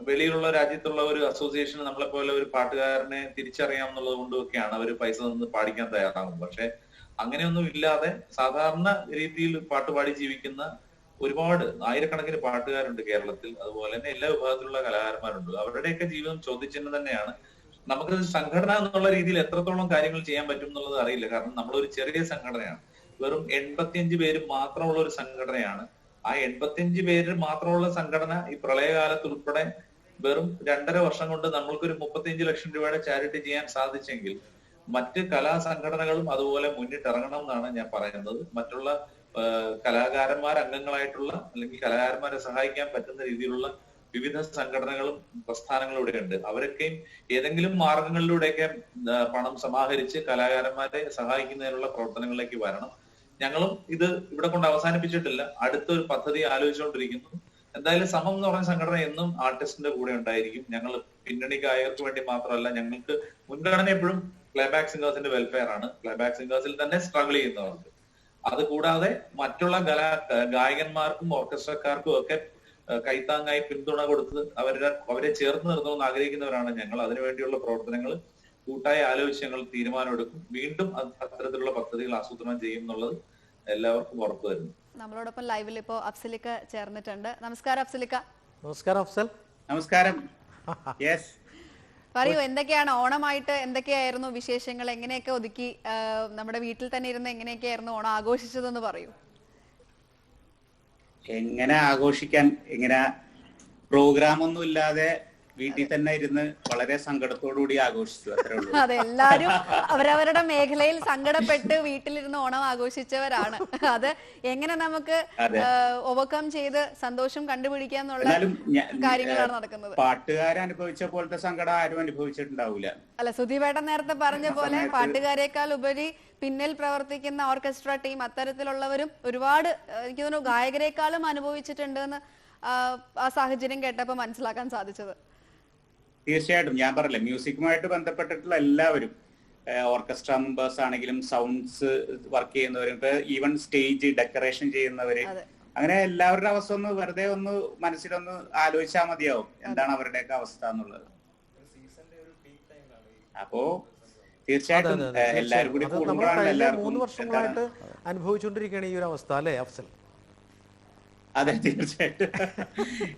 വെളിയിലുള്ള രാജ്യത്തുള്ള ഒരു അസോസിയേഷൻ നമ്മളെ പോലെ ഒരു പാട്ടുകാരനെ തിരിച്ചറിയാമെന്നുള്ളത് കൊണ്ടും ഒക്കെയാണ് അവർ പൈസ നിന്ന് പാടിക്കാൻ തയ്യാറാകുന്നത്. പക്ഷെ അങ്ങനെയൊന്നും ഇല്ലാതെ സാധാരണ രീതിയിൽ പാട്ടുപാടി ജീവിക്കുന്ന ഒരുപാട് ആയിരക്കണക്കിന് പാട്ടുകാരുണ്ട് കേരളത്തിൽ. അതുപോലെ തന്നെ എല്ലാ വിഭാഗത്തിലുള്ള കലാകാരന്മാരുണ്ട്. അവരുടെയൊക്കെ ജീവിതം ചോദ്യചിഹ്നം തന്നെയാണ്. നമുക്ക് സംഘടന എന്നുള്ള രീതിയിൽ എത്രത്തോളം കാര്യങ്ങൾ ചെയ്യാൻ പറ്റും എന്നുള്ളത് അറിയില്ല. കാരണം നമ്മളൊരു ചെറിയ സംഘടനയാണ്. വെറും 85 പേര് മാത്രമുള്ള ഒരു സംഘടനയാണ്. ആ 85 പേര് മാത്രമുള്ള സംഘടന ഈ പ്രളയകാലത്ത് ഉൾപ്പെടെ വെറും 2.5 വർഷം കൊണ്ട് നമ്മൾക്കൊരു 35 ലക്ഷം രൂപയുടെ ചാരിറ്റി ചെയ്യാൻ സാധിച്ചെങ്കിൽ മറ്റ് കലാ സംഘടനകളും അതുപോലെ മുന്നിട്ടിറങ്ങണം എന്നാണ് ഞാൻ പറയുന്നത്. മറ്റുള്ള കലാകാരന്മാർ അംഗങ്ങളായിട്ടുള്ള അല്ലെങ്കിൽ കലാകാരന്മാരെ സഹായിക്കാൻ പറ്റുന്ന രീതിയിലുള്ള വിവിധ സംഘടനകളും പ്രസ്ഥാനങ്ങളും ഇവിടെ ഉണ്ട്. അവരൊക്കെയും ഏതെങ്കിലും മാർഗങ്ങളിലൂടെയൊക്കെ പണം സമാഹരിച്ച് കലാകാരന്മാരെ സഹായിക്കുന്നതിനുള്ള പ്രവർത്തനങ്ങളിലേക്ക് വരണം. ഞങ്ങളും ഇത് ഇവിടെ കൊണ്ട് അവസാനിപ്പിച്ചിട്ടില്ല. അടുത്തൊരു പദ്ധതി ആലോചിച്ചുകൊണ്ടിരിക്കുന്നു. എന്തായാലും സമം എന്ന് പറയുന്ന സംഘടന എന്നും ആർട്ടിസ്റ്റിന്റെ കൂടെ ഉണ്ടായിരിക്കും. ഞങ്ങൾ പിന്നണി ഗായകർക്ക് വേണ്ടി മാത്രമല്ല, ഞങ്ങൾക്ക് മുൻഗണന എപ്പോഴും പ്ലേബാക്ക് സിംഗേഴ്സിന്റെ വെൽഫെയർ ആണ്. പ്ലേബാക്ക് സിംഗേഴ്സിൽ തന്നെ സ്ട്രഗിൾ ചെയ്യുന്നവർക്ക്. അത് കൂടാതെ മറ്റുള്ള ഗായകന്മാർക്കും ഓർക്കസ്ട്രക്കാർക്കും ഒക്കെ കൈത്താങ്ങായി പിന്തുണ കൊടുത്ത് അവരെ ചേർത്ത് നിർത്തണമെന്ന് ആഗ്രഹിക്കുന്നവരാണ് ഞങ്ങൾ. അതിനുവേണ്ടിയുള്ള പ്രവർത്തനങ്ങൾ കൂട്ടായി ആലോചിച്ച് ഞങ്ങൾ തീരുമാനമെടുക്കും. വീണ്ടും അത്തരത്തിലുള്ള പദ്ധതികൾ ആസൂത്രണം ചെയ്യും എന്നുള്ളത് എല്ലാവർക്കും ഉറപ്പ് തരുന്നു. നമ്മളോടൊപ്പം ലൈവിൽ ഇപ്പോ അഫ്സലിക്ക ചേർന്നിട്ടുണ്ട്. നമസ്കാരം അഫ്സലിക്ക. നമസ്കാരം അഫ്സൽ. നമസ്കാരം. യെസ്, പറയൂ, എന്തൊക്കെയാണ് ഓണമായിട്ട് എന്തൊക്കെയായിരുന്നു വിശേഷങ്ങൾ? എങ്ങനെയൊക്കെ ഒതുക്കി? നമ്മുടെ വീട്ടിൽ തന്നെ ഇരുന്ന് എങ്ങനെയൊക്കെയായിരുന്നു ഓണം ആഘോഷിച്ചതെന്ന് പറയൂ. എങ്ങനെ ആഘോഷിക്കാൻ, ഇങ്ങനെ പ്രോഗ്രാം ഒന്നും ഇല്ലാതെ വീട്ടിൽ തന്നെ ഇരുന്ന് വളരെ സങ്കടത്തോടുകൂടി ആഘോഷിച്ചു, അത്രേ ഉള്ളൂ. അതെ, എല്ലാരും അവരവരുടെ മേഖലയിൽ സങ്കടപ്പെട്ട് വീട്ടിലിരുന്ന് ഓണം ആഘോഷിച്ചവരാണ്. അത് എങ്ങനെ നമുക്ക് ഓവർകം ചെയ്ത് സന്തോഷം കണ്ടുപിടിക്കാന്നുള്ള കാര്യങ്ങളാണ് നടക്കുന്നത്. പാട്ടുകാരെ അനുഭവിച്ച പോലത്തെ സങ്കടം ആരും അനുഭവിച്ചിട്ടുണ്ടാവില്ല. അല്ല, സുധീപേട്ടൻ നേരത്തെ പറഞ്ഞ പോലെ പാട്ടുകാരെക്കാൾ ഉപരി പിന്നിൽ പ്രവർത്തിക്കുന്ന ഓർക്കസ്ട്ര ടീം, അത്തരത്തിലുള്ളവരും ഒരുപാട്, എനിക്ക് തോന്നുന്നു ഗായകരെക്കാളും അനുഭവിച്ചിട്ടുണ്ട് എന്ന് ആ സാഹചര്യം കേട്ടപ്പോൾ മനസ്സിലാക്കാൻ സാധിച്ചത്. തീർച്ചയായിട്ടും ഞാൻ പറഞ്ഞില്ലേ, മ്യൂസിക്കുമായിട്ട് ബന്ധപ്പെട്ടിട്ടുള്ള എല്ലാവരും, ഓർക്കസ്ട്ര മെമ്പേഴ്സ് ആണെങ്കിലും സൗണ്ട്സ് വർക്ക് ചെയ്യുന്നവരും, ഇപ്പൊ ഈവൻ സ്റ്റേജ് ഡെക്കറേഷൻ ചെയ്യുന്നവര്, അങ്ങനെ എല്ലാവരുടെ അവസ്ഥ ഒന്ന് വെറുതെ ഒന്ന് മനസ്സിലൊന്ന് ആലോചിച്ചാൽ മതിയാവും എന്താണ് അവരുടെയൊക്കെ അവസ്ഥ എന്നുള്ളത്. അപ്പോ തീർച്ചയായിട്ടും എല്ലാവരും കൂടി കൂടുമ്പോഴാണ് എല്ലാവർക്കും 3 വർഷങ്ങളായിട്ട് അനുഭവിച്ചുകൊണ്ടിരിക്കുകയാണ് ഈ ഒരു അവസ്ഥ, അല്ലേ അഫ്സൽ? അതെ, തീർച്ചയായിട്ടും.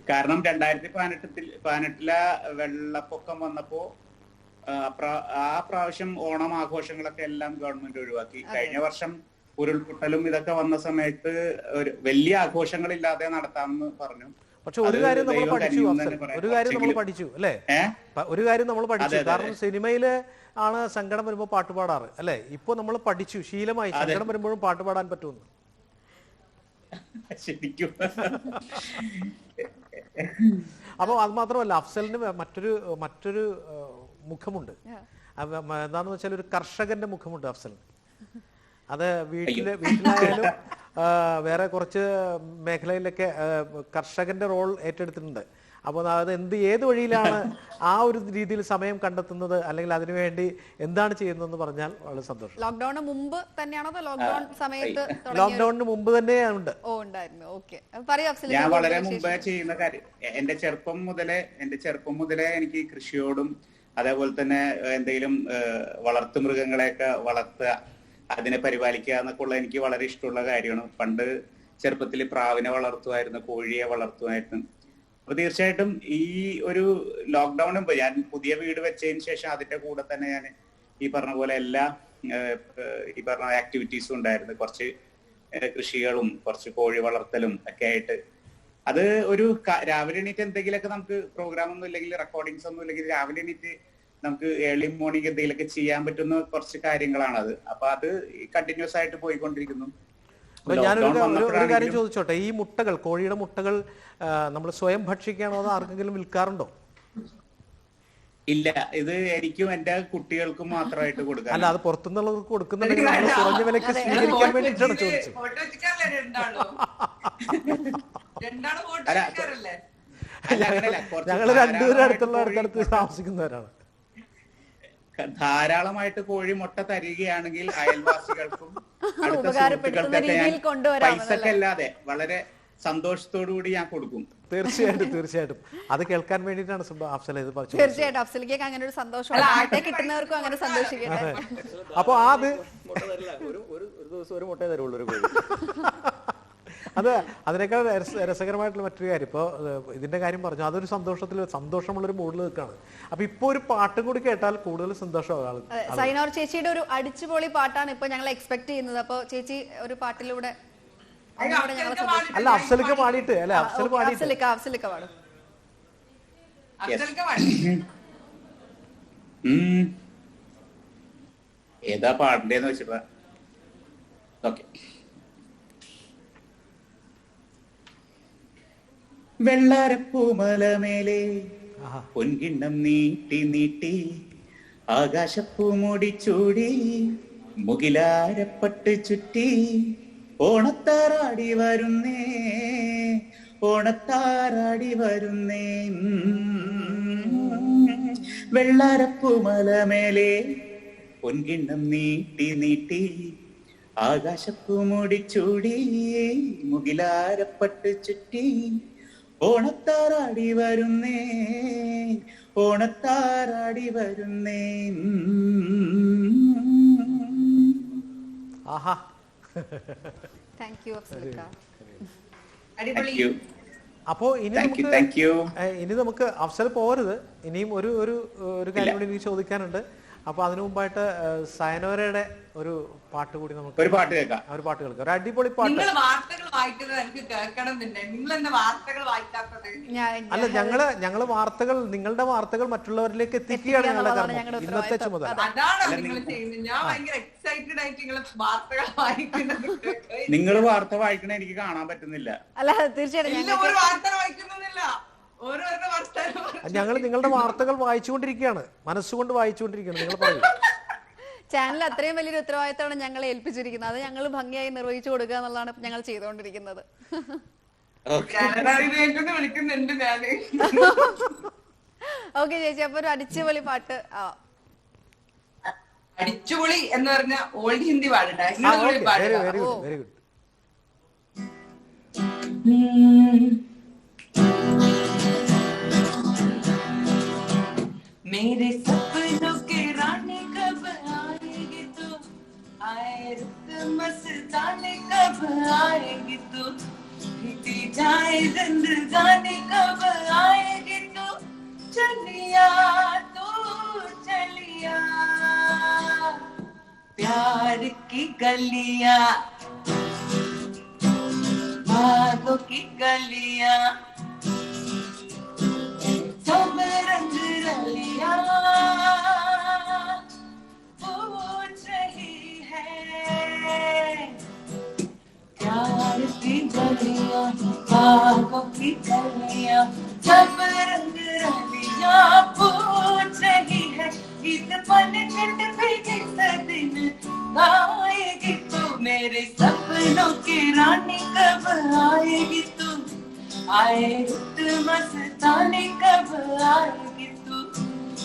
കാരണം 2018 വെള്ളപ്പൊക്കം വന്നപ്പോ ആ പ്രാവശ്യം ഓണം ആഘോഷങ്ങളൊക്കെ എല്ലാം ഗവൺമെന്റ് ഒഴിവാക്കി. കഴിഞ്ഞ വർഷം ഉരുൾപൊട്ടലും ഇതൊക്കെ വന്ന സമയത്ത് ഒരു വലിയ ആഘോഷങ്ങളില്ലാതെ നടത്താമെന്ന് പറഞ്ഞു. പക്ഷെ ഒരു കാര്യം നമ്മൾ പഠിച്ചു, ഒരു കാര്യം നമ്മൾ പഠിച്ചു, അല്ലേ? ഒരു കാര്യം നമ്മൾ പഠിച്ചു. കാരണം സിനിമയില് ആണ് സങ്കടം വരുമ്പോ പാട്ടുപാടാറ്, അല്ലെ? ഇപ്പൊ നമ്മൾ പഠിച്ചു, ശീലമായി സങ്കടം വരുമ്പോഴും പാട്ടുപാടാൻ പറ്റുമെന്ന്. ശരിക്കും. അപ്പൊ അത് മാത്രമല്ല, അഫ്സലിന് മറ്റൊരു മുഖമുണ്ട്. എന്താന്ന് വെച്ചാൽ ഒരു കർഷകന്റെ മുഖമുണ്ട് അഫ്സലിന്. അത് വീട്ടിലായാലും വേറെ കുറച്ച് മേഖലയിലൊക്കെ കർഷകന്റെ റോൾ ഏറ്റെടുത്തിട്ടുണ്ട്. അപ്പോൾ അത് ഏത് വഴിയിലാണ് ആ ഒരു രീതിയിൽ സമയം കണ്ടെത്തുന്നത്, അല്ലെങ്കിൽ അതിനുവേണ്ടി എന്താണ് ചെയ്യുന്നതെന്ന് പറഞ്ഞാൽ വളരെ സന്തോഷം. ലോക്ക്ഡൌണിന് മുമ്പ് തന്നെയാണോ അതോ ലോക്ക്ഡൌൺ സമയത്ത്? ലോക്ക്ഡൌണിന് മുമ്പ് തന്നെയുണ്ട്. ഉണ്ടായിരുന്നു. ഓക്കെ, പറയൂ അഫ്സൽ. ഞാൻ വളരെ മുമ്പേ ചെയ്യുന്ന കാര്യം, എന്റെ ചെറുപ്പം മുതലേ എനിക്ക് കൃഷിയോടും അതേപോലെ തന്നെ എന്തെങ്കിലും വളർത്തു മൃഗങ്ങളെയൊക്കെ വളർത്തുക, അതിനെ പരിപാലിക്കുക എന്നൊക്കെ ഉള്ള എനിക്ക് വളരെ ഇഷ്ടമുള്ള കാര്യമാണ്. പണ്ട് ചെറുപ്പത്തിൽ പ്രാവിനെ വളർത്തുമായിരുന്നു, കോഴിയെ വളർത്തുമായിരുന്നു. അപ്പൊ തീർച്ചയായിട്ടും ഈ ഒരു ലോക്ക്ഡൌണും ഞാൻ പുതിയ വീട് വെച്ചതിന് ശേഷം അതിന്റെ കൂടെ തന്നെ ഞാൻ ഈ പറഞ്ഞ പോലെ എല്ലാ ഈ പറഞ്ഞ ആക്ടിവിറ്റീസും ഉണ്ടായിരുന്നു. കുറച്ച് കൃഷികളും കുറച്ച് കോഴി വളർത്തലും ഒക്കെ ആയിട്ട് അത് ഒരു രാവിലെ എണീറ്റ് എന്തെങ്കിലുമൊക്കെ നമുക്ക് പ്രോഗ്രാം ഒന്നും ഇല്ലെങ്കിൽ റെക്കോർഡിങ്സ് ഒന്നും ഇല്ലെങ്കിൽ രാവിലെ എണീറ്റ് നമുക്ക് ഏർലി മോർണിംഗ് എന്തെങ്കിലുമൊക്കെ ചെയ്യാൻ പറ്റുന്ന കുറച്ച് കാര്യങ്ങളാണത്. അപ്പൊ അത് കണ്ടിന്യൂസ് ആയിട്ട് പോയിക്കൊണ്ടിരിക്കുന്നു. ഞാനൊരു കാര്യം ചോദിച്ചോട്ടെ, ഈ മുട്ടകൾ, കോഴിയുടെ മുട്ടകൾ നമ്മൾ സ്വയം ഭക്ഷിക്കുകയാണോ അതോ ആർക്കെങ്കിലും വിൽക്കാറുണ്ടോ? ഇല്ല, ഇത് എനിക്കും എന്റെ കുട്ടികൾക്കും മാത്രമായിട്ട് കൊടുക്കാം. അല്ല, അത് പുറത്തുനിന്നുള്ളവർക്ക് കൊടുക്കുന്നുണ്ടെങ്കിൽ നമ്മൾ കുറഞ്ഞ വിലയ്ക്ക് സ്വീകരിക്കാൻ വേണ്ടിയിട്ടാണ് ചോദിച്ചത്. ഞങ്ങൾ രണ്ടുപേരും അടുത്തടുത്ത് താമസിക്കുന്നവരാണ്. ധാരാളമായിട്ട് കോഴി മുട്ട തരികയാണെങ്കിൽ അയൽവാസികൾക്കും അടുത്ത സുഹൃത്തുക്കൾക്കൊക്കെ പൈസക്ക് അല്ലാതെ വളരെ സന്തോഷത്തോടുകൂടി ഞാൻ കൊടുക്കും. തീർച്ചയായിട്ടും അത് കേൾക്കാൻ വേണ്ടിയിട്ടാണ് അഫ്സൽ ഇത് പറഞ്ഞു. തീർച്ചയായിട്ടും അഫ്സലിലേക്ക് അങ്ങനെ ഒരു സന്തോഷം കിട്ടുന്നവർക്കും അങ്ങനെ സന്തോഷിക്കട്ടെ. അപ്പൊ അത് ഒരു ദിവസം ഒരു മുട്ടേ തരുള്ളൂ ഒരു കോഴി. അത് അതിനേക്കാൾ രസകരമായിട്ടുള്ള മറ്റൊരു കാര്യം, ഇപ്പോൾ ഇതിന്റെ കാര്യം പറഞ്ഞു, അതൊരു സന്തോഷമുള്ളൊരു മൂഡിൽ നിൽക്കുകയാണ്. അപ്പൊ ഇപ്പൊ ഒരു പാട്ടും കൂടി കേട്ടാൽ കൂടുതൽ സന്തോഷമാകും. സൈനോർ ചേച്ചിയുടെ ഒരു അടിച്ചുപൊളി പാട്ടാണ് ഇപ്പൊ ഞങ്ങൾ എക്സ്പെക്ട് ചെയ്യുന്നത്. അപ്പൊ ചേച്ചി ഒരു പാട്ടിലൂടെ അല്ല അഫ്സലിക്ക പാടിയിട്ട് അല്ല അഫ്സലിക്ക പാടും. ഏതാ പാടണ്ടേന്ന് വെച്ചിട്ടാ. ഓക്കെ. വെള്ളാരപ്പൂമലമേലെ പൊൻകിണ്ണം നീട്ടി നീട്ടി ആകാശപ്പൂമുടി ചൂടി മുകിലാരപ്പട്ട് ചുറ്റി ഓണത്താറാടി വരുന്നേ ഓണത്താറാടി വരുന്നേ. വെള്ളാരപ്പൂമലമേലെ പൊൻകിണ്ണം നീട്ടി നീട്ടി ആകാശപ്പൂമുടി ചൂടി മുകിലാരപ്പട്ട് ചുറ്റി ഓണത്താറാടി വരുന്നേ ഓണത്താറാടി വരുന്നേ. ആഹാ, താങ്ക് യു അഫ്സലിക്ക. അപ്പോ ഇനി നമുക്ക് അഫ്സൽ പോരുത്, ഇനിയും ഒരു കാര്യം കൂടി എനിക്ക് ചോദിക്കാനുണ്ട്. അപ്പൊ അതിനു മുമ്പായിട്ട് സയനോരയുടെ ഒരു പാട്ട് കൂടി നമുക്ക് ഒരു പാട്ട് കേൾക്കാം. ഒരു അടിപൊളി പാട്ട്. അല്ല, ഞങ്ങള് വാർത്തകൾ, നിങ്ങളുടെ വാർത്തകൾ മറ്റുള്ളവരിലേക്ക് എത്തിക്കുകയാണ് ഞങ്ങളുടെ കർമ്മം, ഇന്നത്തെ ചുമതല. നിങ്ങൾ വാർത്ത വായിക്കണ എനിക്ക് കാണാൻ പറ്റുന്നില്ല. അല്ല, തീർച്ചയായിട്ടും ഞങ്ങൾ നിങ്ങളുടെ വാർത്തകൾ വായിച്ചുകൊണ്ടിരിക്കുകയാണ്, മനസ്സുകൊണ്ട് വായിച്ചുകൊണ്ടിരിക്കുകയാണ്. നിങ്ങൾ പറയൂ. ചാനൽ അത്രയും വലിയൊരു ഉത്തരവാദിത്തമാണ് ഞങ്ങളെ ഏൽപ്പിച്ചിരിക്കുന്നത്. അത് ഞങ്ങൾ ഭംഗിയായി നിർവഹിച്ചു കൊടുക്കുക എന്നുള്ളതാണ് ഞങ്ങൾ ചെയ്തുകൊണ്ടിരിക്കുന്നത്. ഓക്കെ ചേച്ചി, അപ്പൊ ഒരു അടിച്ചുപൊളി പാട്ട്. അടിച്ചുപൊളി എന്ന് പറഞ്ഞ ഓൾഡ് ഹിന്ദി പാടട്ടെ. Very good. मेरे सपनों के रानी कब आएगी तू, आए रुत मस्ताने कब आएगी तू, बीती जाए जिंदगानी कब आएगी तू, चलिया तू चलिया, प्यार की गलियां भागों की गलियां सब रंग रलिया पूछ रही है, प्यार की गलियां बागों की गलियां सब रंग रलिया पूछ रही है, गीत पलट पे किस दिन गाएगी तू, मेरे सपनों की रानी कब आएगी तू, आए रुत मस्तानी कब आएगी तू,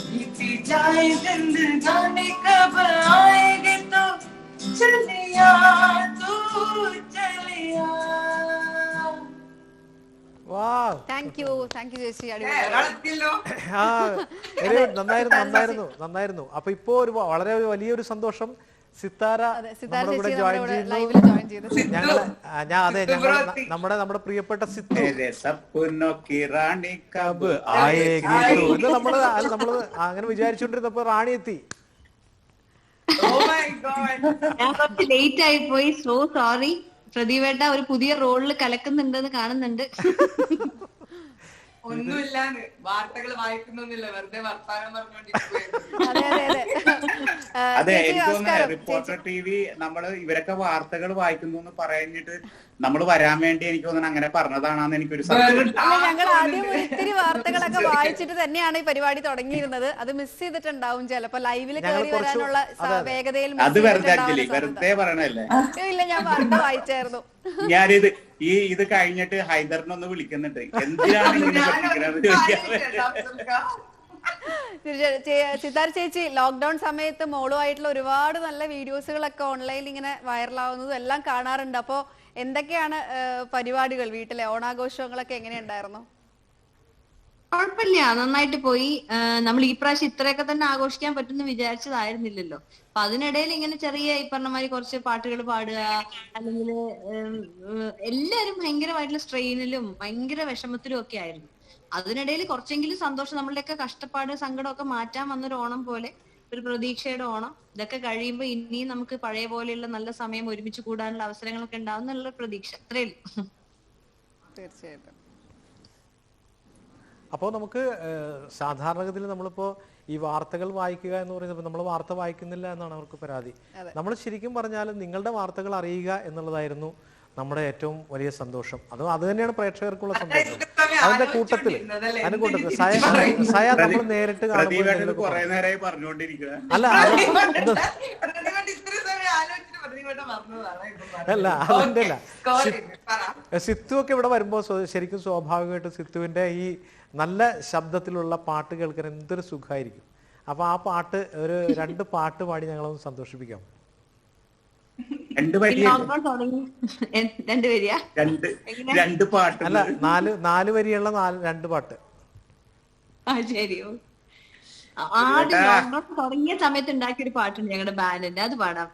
बीती जाए जिंदगानी कब आएगी तू, चलिया तू चलिया. താങ്ക് യു ചേച്ചി. നന്നായിരുന്നു. അപ്പൊ ഇപ്പോ ഒരു വളരെ വലിയൊരു സന്തോഷം സിത്താര സിത്താര നമ്മുടെ കൂടെ ചേച്ചി ജോയിൻ നമ്മുടെ ചെയ്യുന്നു. ലൈവിൽ ജോയിൻ ചെയ്തു. ഞങ്ങള് നമ്മുടെ പ്രിയപ്പെട്ട സിത്തു ഇത് നമ്മള് അങ്ങനെ വിചാരിച്ചോണ്ടിരുന്നപ്പോ റാണി എത്തി. ഞാൻ കുറച്ച് ലേറ്റ് ആയി പോയി, സോ സോറി. പ്രദീപേട്ട ഒരു പുതിയ റോളിൽ കലക്കുന്നുണ്ടെന്ന് കാണുന്നുണ്ട്. ഒന്നുമില്ലാന്ന് വാർത്തകൾ വായിക്കുന്നൊന്നുമില്ല, വെറുതെ വർത്താനം പറഞ്ഞോണ്ടിരിക്കുകയായിരുന്നു. അതെ, എനിക്ക് തോന്നുന്നു റിപ്പോർട്ടർ TV നമ്മള് ഇവരൊക്കെ വാർത്തകൾ വായിക്കുന്നു എന്ന് പറഞ്ഞിട്ട് നമ്മൾ വരാൻ വേണ്ടി എനിക്ക് തോന്നുന്നു അങ്ങനെ പറഞ്ഞതാണെന്ന് എനിക്കൊരു ഞങ്ങൾ ആദ്യം ഒത്തിരി വാർത്തകളൊക്കെ വായിച്ചിട്ട് തന്നെയാണ് ഈ പരിപാടി തുടങ്ങിയിരുന്നത്. അത് മിസ് ചെയ്തിട്ടുണ്ടാവും ചിലപ്പോ ലൈവില് കയറി വരാനുള്ള വേഗതയിൽ. അത് വെറുതെ പറയണല്ലേ? ഇല്ല, ഞാൻ വാർത്ത വായിച്ചായിരുന്നു. ഞാനിത് ഇത് കഴിഞ്ഞിട്ട് ഹൈദറിനൊന്ന് വിളിക്കുന്നുണ്ട്, എന്തിനാണ് ഇങ്ങനെ പറ്റിക്കണത് ചോദിക്കാൻ. സിത്താര ചേച്ചി, ലോക്ക്ഡൌൺ സമയത്ത് മോളുമായിട്ടുള്ള ഒരുപാട് നല്ല വീഡിയോസുകളൊക്കെ ഓൺലൈനിൽ ഇങ്ങനെ വൈറലാവുന്നതും എല്ലാം കാണാറുണ്ട്. അപ്പോ എന്തൊക്കെയാണ് പരിപാടികൾ, വീട്ടിലെ ഓണാഘോഷങ്ങളൊക്കെ എങ്ങനെയുണ്ടായിരുന്നു? കുഴപ്പമില്ല, നന്നായിട്ട് പോയി. നമ്മൾ ഈ പ്രാവശ്യം ഇത്രയൊക്കെ തന്നെ ആഘോഷിക്കാൻ പറ്റുമെന്ന് വിചാരിച്ചതായിരുന്നില്ലല്ലോ. അപ്പൊ അതിനിടയിൽ ഇങ്ങനെ ചെറിയ ഈ പറഞ്ഞമാതിരി കുറച്ച് പാട്ടുകൾ പാടുക, അല്ലെങ്കിൽ എല്ലാരും ഭയങ്കരമായിട്ടുള്ള സ്ട്രെയിനിലും ഭയങ്കര വിഷമത്തിലും ഒക്കെ ആയിരുന്നു. അതിനിടയിൽ കുറച്ചെങ്കിലും സന്തോഷം, നമ്മളുടെയൊക്കെ കഷ്ടപ്പാട് സങ്കടമൊക്കെ മാറ്റാൻ വന്നൊരു ഓണം പോലെ, ഒരു പ്രതീക്ഷയുടെ ഓണം. ഇതൊക്കെ കഴിയുമ്പോ ഇനിയും നമുക്ക് പഴയ പോലെയുള്ള നല്ല സമയം ഒരുമിച്ച് കൂടാനുള്ള അവസരങ്ങളൊക്കെ ഉണ്ടാവും എന്നുള്ള പ്രതീക്ഷ. അത്രേ ഉള്ളൂ. തീർച്ചയായിട്ടും. അപ്പോൾ നമുക്ക് സാധാരണഗതിയിൽ നമ്മളിപ്പോ ഈ വാർത്തകൾ വായിക്കുക എന്ന് പറയുന്നത് നമ്മൾ വാർത്ത വായിക്കുന്നില്ല എന്നാണ് അവർക്ക് പരാതി. നമ്മൾ ശരിക്കും പറഞ്ഞാൽ നിങ്ങളുടെ വാർത്തകൾ അറിയുക എന്നുള്ളതായിരുന്നു നമ്മുടെ ഏറ്റവും വലിയ സന്തോഷം. അത് തന്നെയാണ് പ്രേക്ഷകർക്കുള്ള സന്തോഷം. അതിന്റെ കൂട്ടത്തിൽ സയ നമ്മൾ നേരിട്ട് കാണുമ്പോൾ അല്ല അല്ല അതിന്റെ അല്ല, സിത്തു ഒക്കെ ഇവിടെ വരുമ്പോ ശരിക്കും സ്വാഭാവികമായിട്ടും സിത്തുവിന്റെ ഈ നല്ല ശബ്ദത്തിലുള്ള പാട്ട് കേൾക്കാൻ എന്തൊരു സുഖമായിരിക്കും. അപ്പൊ ആ പാട്ട് ഒരു 2 പാട്ട് പാടി ഞങ്ങളൊന്ന് സന്തോഷിപ്പിക്കാം. അല്ല 4 വരിയുള്ള 2 പാട്ട്. ശരിയോ? ആദ്യം തുടങ്ങിയ സമയത്ത് ഉണ്ടാക്കിയൊരു പാട്ടുണ്ട് ഞങ്ങളുടെ ബാൻഡിന്റെ, അത് പാടാം.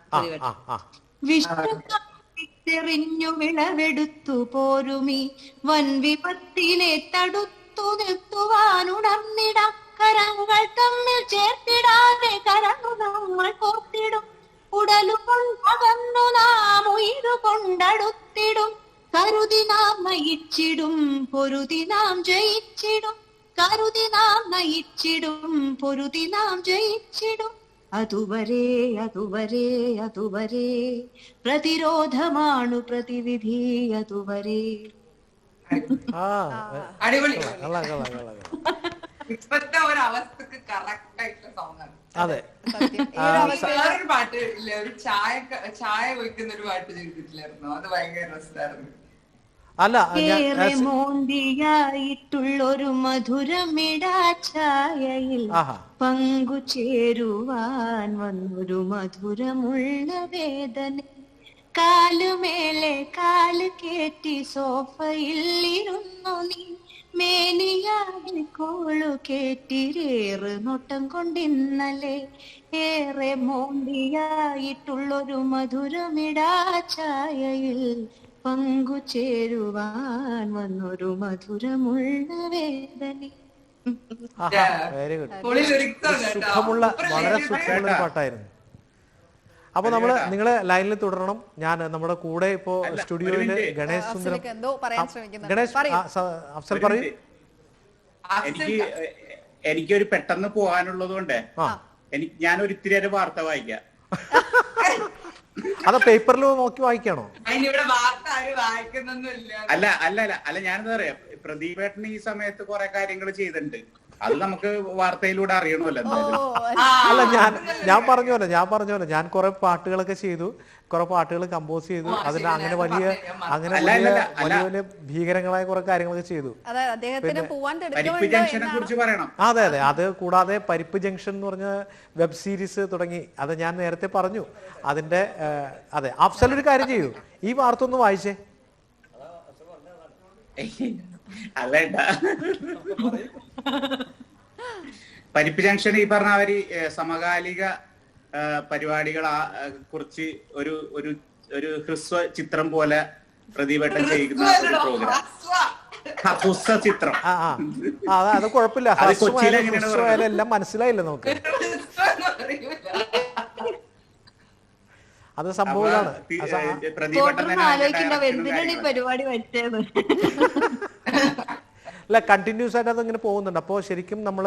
വിഷ്ണു വിളവെടുത്തു പോരുമി വൻ വിപത്തിനെ തടുത്തു നിർത്തുവാനുണർന്നിടാം. കരങ്ങൾ തമ്മിൽ ചേർത്തിടാതെ കരങ്ങു നമ്മൾ കോർത്തിടും. ഉടലുകൊണ്ടകന്നു നാം ഉയരുകൊണ്ടടുത്തിടും. കരുതി നാം നയിച്ചിടും പൊരുതി നാം ജയിച്ചിടും. കരുതി നാം നയിച്ചിടും പൊരുതി നാം ജയിച്ചിടും. അതുവരെ അതുവരെ അതുവരെ പ്രതിരോധമാണു പ്രതിവിധി. അതുവരെ അടിപൊളി. ഇപ്പത്തെ ഒരു അവസ്ഥക്ക് കറക്റ്റ് ആയിട്ടുള്ള സോങ്ങാണ്. അതെ, വേറൊരു പാട്ട് ഇല്ല, ഒരു ചായ ഒഴിക്കുന്ന ഒരു പാട്ട് ചെയ്തിട്ടില്ലായിരുന്നു, അത് ഭയങ്കര രസമായിരുന്നു. ഏറെ മോന്തിയായിട്ടുള്ളൊരു മധുരമിടാച്ചായയിൽ പങ്കുചേരുവാൻ വന്നൊരു മധുരമുള്ള വേദന. കാലുമേലെ കാല് കേറ്റി സോഫയിൽ ഇരുന്നു നീ. മേനിയാവിൽ കോളു കേറ്റിരേറ് നോട്ടം കൊണ്ടിന്നലെ. ഏറെ മോന്തിയായിട്ടുള്ളൊരു മധുരമിടാച്ചായയിൽ പങ്കുചേരുവാൻ വന്നൊരു മധുരമുള്ള വേദന. Very good. സുഖമുള്ള, വളരെ സുഖമുള്ള പാട്ടായിരുന്നു. അപ്പൊ നിങ്ങള് ലൈനിൽ തുടരണം. ഞാൻ നമ്മുടെ കൂടെ ഇപ്പോ സ്റ്റുഡിയോയില് ഗണേശ് സുന്ദരം. ഗണേശ് അഫ്സൽ പറയൂ. എനിക്കൊരു പെട്ടെന്ന് പോകാനുള്ളത് കൊണ്ട് ഞാനൊരു ഇത്തിരി വാർത്ത വായിക്കാം. അത് പേപ്പറിൽ നോക്കി വായിക്കാണോ? അല്ല അല്ല അല്ല അല്ല ഞാനെന്താ പറയാ, പ്രദീപേട്ടന് ഈ സമയത്ത് കുറെ കാര്യങ്ങൾ ചെയ്തിട്ടുണ്ട്, അത് നമുക്ക് വാർത്തയിലൂടെ അറിയണമല്ലോ. അല്ല ഞാൻ പറഞ്ഞോലെ ഞാൻ കുറെ പാട്ടുകളൊക്കെ ചെയ്തു, കുറെ പാട്ടുകൾ കമ്പോസ് ചെയ്തു. അതിന് അങ്ങനെ വലിയ വലിയ ഭീകരങ്ങളായ കുറെ കാര്യങ്ങളൊക്കെ ചെയ്തു. പരിപ്പ് ജംഗ്ഷനെ കുറിച്ച് പറയണം. അതെ അതെ, അത് കൂടാതെ പരിപ്പ് ജംഗ്ഷൻ എന്ന് പറഞ്ഞ വെബ് സീരീസ് തുടങ്ങി. അത് ഞാൻ നേരത്തെ പറഞ്ഞു. അതിന്റെ അതെ, അഫ്സൽ ഒരു കാര്യം ചെയ്യൂ, ഈ വാർത്ത ഒന്ന് വായിച്ചേ. അല്ലേണ്ട, പരിപ്പ് ജംഗ്ഷൻ ഈ പറഞ്ഞ അവര് സമകാലിക പരിപാടികളെ കുറിച്ച് ഒരു ഒരു ഒരു ഹ്രസ്വ ചിത്രം പോലെ പ്രതിഭട്ടം ചെയ്യുന്ന ഒരു പ്രോഗ്രാം, ഹ്രസ്വ ചിത്രം. അത് കുഴപ്പമില്ല, അത് കൊച്ചിയിൽ എങ്ങനെയാണ് എല്ലാം മനസ്സിലായില്ല നമുക്ക്. അത് സംഭവമാണ്. പരിപാടി വെച്ചത് അല്ല, കണ്ടിന്യൂസ് ആയിട്ട് അതങ്ങനെ പോകുന്നുണ്ട്. അപ്പോൾ ശരിക്കും നമ്മൾ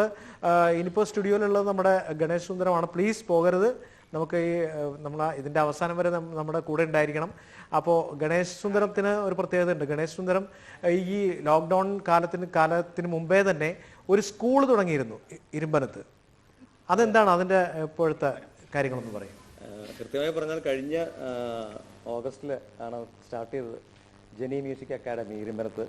ഇനിയിപ്പോൾ സ്റ്റുഡിയോയിലുള്ളത് നമ്മുടെ ഗണേഷ് സുന്ദരമാണ്. പ്ലീസ് പോകരുത്. നമുക്ക് ഈ നമ്മൾ ഇതിൻ്റെ അവസാനം വരെ നമ്മുടെ കൂടെ ഉണ്ടായിരിക്കണം. അപ്പോൾ ഗണേഷ് സുന്ദരത്തിന് ഒരു പ്രത്യേകത ഉണ്ട്. ഗണേഷ് സുന്ദരം ഈ ലോക്ക്ഡൗൺ കാലത്തിന് മുമ്പേ തന്നെ ഒരു സ്കൂൾ തുടങ്ങിയിരുന്നു ഇരുമ്പനത്ത്. അതെന്താണ് അതിൻ്റെ ഇപ്പോഴത്തെ കാര്യങ്ങളൊന്നും പറയും? കൃത്യമായി പറഞ്ഞാൽ കഴിഞ്ഞ ഓഗസ്റ്റിൽ ആണ് സ്റ്റാർട്ട് ചെയ്തത് ജെനി മ്യൂസിക് അക്കാഡമി ഇരുമ്പനത്ത്.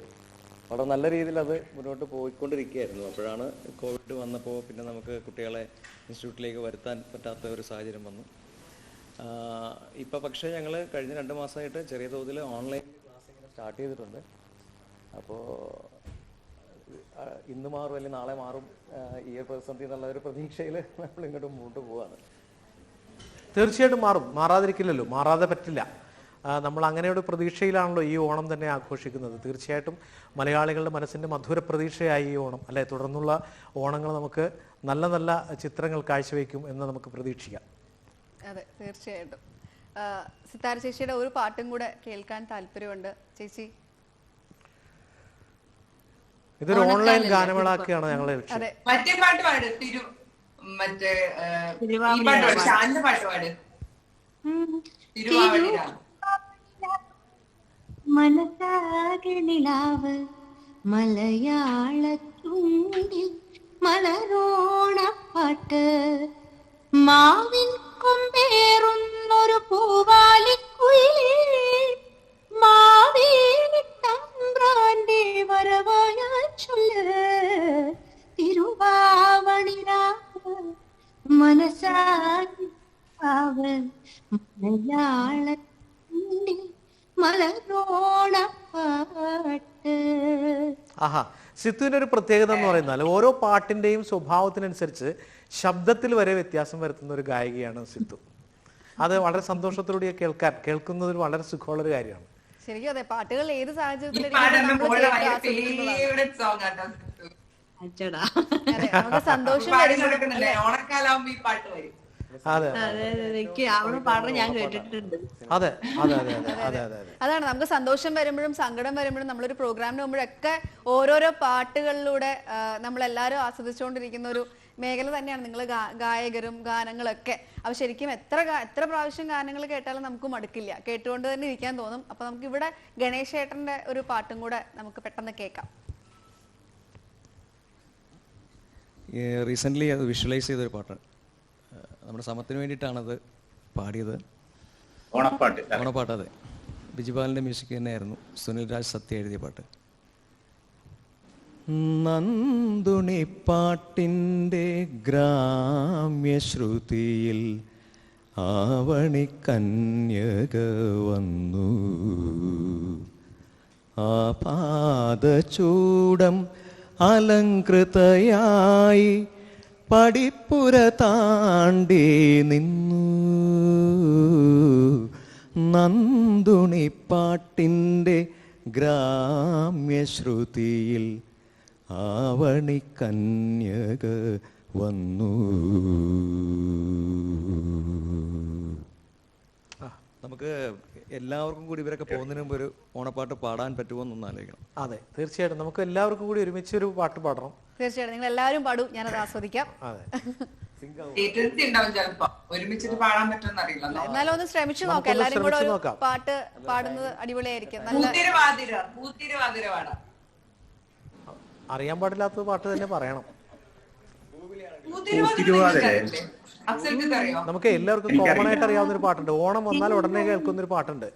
വളരെ നല്ല രീതിയിൽ അത് മുന്നോട്ട് പോയിക്കൊണ്ടിരിക്കുകയായിരുന്നു. അപ്പോഴാണ് കോവിഡ് വന്നപ്പോൾ പിന്നെ നമുക്ക് കുട്ടികളെ ഇൻസ്റ്റിറ്റ്യൂട്ടിലേക്ക് വരുത്താൻ പറ്റാത്ത ഒരു സാഹചര്യം വന്നു. ഇപ്പോൾ പക്ഷേ ഞങ്ങൾ കഴിഞ്ഞ 2 മാസമായിട്ട് ചെറിയ തോതിൽ ഓൺലൈൻ ക്ലാസ് ഇങ്ങനെ സ്റ്റാർട്ട് ചെയ്തിട്ടുണ്ട്. അപ്പോൾ ഇന്ന് മാറും അല്ലെങ്കിൽ നാളെ മാറും ഈ പ്രതിസന്ധി എന്നുള്ള ഒരു പ്രതീക്ഷയിൽ നമ്മൾ ഇങ്ങോട്ട് മുന്നോട്ട് പോവാണ്. തീർച്ചയായിട്ടും മാറും, മാറാതിരിക്കില്ലല്ലോ, മാറാതെ പറ്റില്ല. നമ്മൾ അങ്ങനെയൊരു പ്രതീക്ഷയിലാണല്ലോ ഈ ഓണം തന്നെ ആഘോഷിക്കുന്നത്. തീർച്ചയായിട്ടും മലയാളികളുടെ മനസ്സിൻ്റെ മധുര പ്രതീക്ഷയായി ഈ ഓണം, അല്ലെ? തുടർന്നുള്ള ഓണങ്ങൾ നമുക്ക് നല്ല നല്ല ചിത്രങ്ങൾ കാഴ്ചവെക്കും എന്ന് നമുക്ക് പ്രതീക്ഷിക്കാം. അതെ, തീർച്ചയായിട്ടും. സിത്താര ചേച്ചിയുടെ ഒരു പാട്ടും കൂടെ കേൾക്കാൻ താല്പര്യമുണ്ട് ചേച്ചി. ഇതൊരു ഓൺലൈൻ ഗാനമേളാക്കിയാണ് ഞങ്ങളെ ലക്ഷ്യം. മറ്റേ പാട്ട് പാട്, മറ്റേ ശാന്ത പാട്ട് പാട്. മനസാകണിലാവ് മലയാളത്തുണ്ടിൽ മലരോണപ്പാട്ട് മാവിൻ കൊമ്പേറുന്നൊരു പൂവാലിക്കുയിൽ മാവേലി തമ്പ്രാന്റെ വരവായ ചൊല്ല് തിരുവാവണിരാവ് മനസാകണിലാവ് മലയാളത്തുണ്ടിൽ മലരോണപ്പാട്ട്. ആഹാ, സിത്തുവിൻ്റെ ഒരു പ്രത്യേകത എന്ന് പറയുന്നാൽ ഓരോ പാട്ടിൻ്റെയും സ്വഭാവത്തിനനുസരിച്ച് ശബ്ദത്തിൽ വരെ വ്യത്യാസം വരുത്തുന്ന ഒരു ഗായികയാണ് സിത്തു. അത് വളരെ സന്തോഷത്തോടെ കേൾക്കുന്നതിൽ വളരെ സുഖമുള്ള ഒരു കാര്യമാണ്. ശരിക്കും അതെ, പാട്ടുകൾ ഏത് സാഹചര്യത്തിലും സന്തോഷം ഓണക്കാലാവുമ്പോ ഈ പാട്ട് വരും. അതാണ്, നമുക്ക് സന്തോഷം വരുമ്പോഴും സങ്കടം വരുമ്പോഴും നമ്മളൊരു പ്രോഗ്രാമിന് പോകുമ്പോഴൊക്കെ ഓരോരോ പാട്ടുകളിലൂടെ നമ്മളെല്ലാവരും ആസ്വദിച്ചുകൊണ്ടിരിക്കുന്ന ഒരു മേഖല തന്നെയാണ് നിങ്ങൾ ഗായകരും ഗാനങ്ങളൊക്കെ. അപ്പൊ ശരിക്കും എത്ര പ്രാവശ്യം ഗാനങ്ങൾ കേട്ടാലും നമുക്ക് മടുക്കില്ല, കേട്ടുകൊണ്ട് തന്നെ ഇരിക്കാൻ തോന്നും. അപ്പൊ നമുക്ക് ഇവിടെ ഗണേശ് ഏട്ടന്റെ ഒരു പാട്ടും കൂടെ നമുക്ക് പെട്ടെന്ന് കേൾക്കാം. റീസെൻ്റ്ലി അത് വിഷ്വലൈസ് ചെയ്തൊരു പാട്ടാണ്. നമ്മുടെ സമത്തിന് വേണ്ടിയിട്ടാണത് പാടിയത്. ഓണപ്പാട്ട്. അതെ, ബിജുപാലിൻ്റെ മ്യൂസിക് തന്നെയായിരുന്നു. സുനിൽ രാജ് സത്യ എഴുതിയ പാട്ട്. നന്ദുണിപ്പാട്ടിൻ്റെ ഗ്രാമ്യശ്രുതിയിൽ ആവണിക്കന്യക വന്നു, ആ പാദചൂടം അലങ്കൃതയായി പടിപ്പുര താണ്ടി നിന്നു. നന്ദുണിപ്പാട്ടിൻ്റെ ഗ്രാമ്യശ്രുതിയിൽ ആവണിക്കന്യക വന്നു. നമുക്ക് എല്ലാവർക്കും കൂടി ഇവരൊക്കെ പോകുന്നതിന് മുമ്പ് ഒരു ഓണപ്പാട്ട് പാടാൻ പറ്റുമോ എന്നൊന്ന് ആലോചിക്കണം. അതെ, തീർച്ചയായിട്ടും നമുക്ക് എല്ലാവർക്കും കൂടി ഒരുമിച്ച് ഒരു പാട്ട് പാടണം. തീർച്ചയായിട്ടും നിങ്ങൾ എല്ലാവരും പാടും, ഞാനത് ആസ്വദിക്കാം. എന്നാലും ഒന്ന് ശ്രമിച്ചു നോക്കാം, എല്ലാരും കൂടെ ഒരു പാട്ട് പാടുന്നത് അടിപൊളിയായിരിക്കും. അറിയാൻ പാടില്ലാത്ത പാട്ട് തന്നെ പറയണം. നമുക്ക് എല്ലാവർക്കും കോമൺ ആയിട്ട് അറിയാവുന്ന ഒരു പാട്ടുണ്ട്, ഓണം വന്നാൽ ഉടനെ കേൾക്കുന്ന ഒരു പാട്ടുണ്ട്,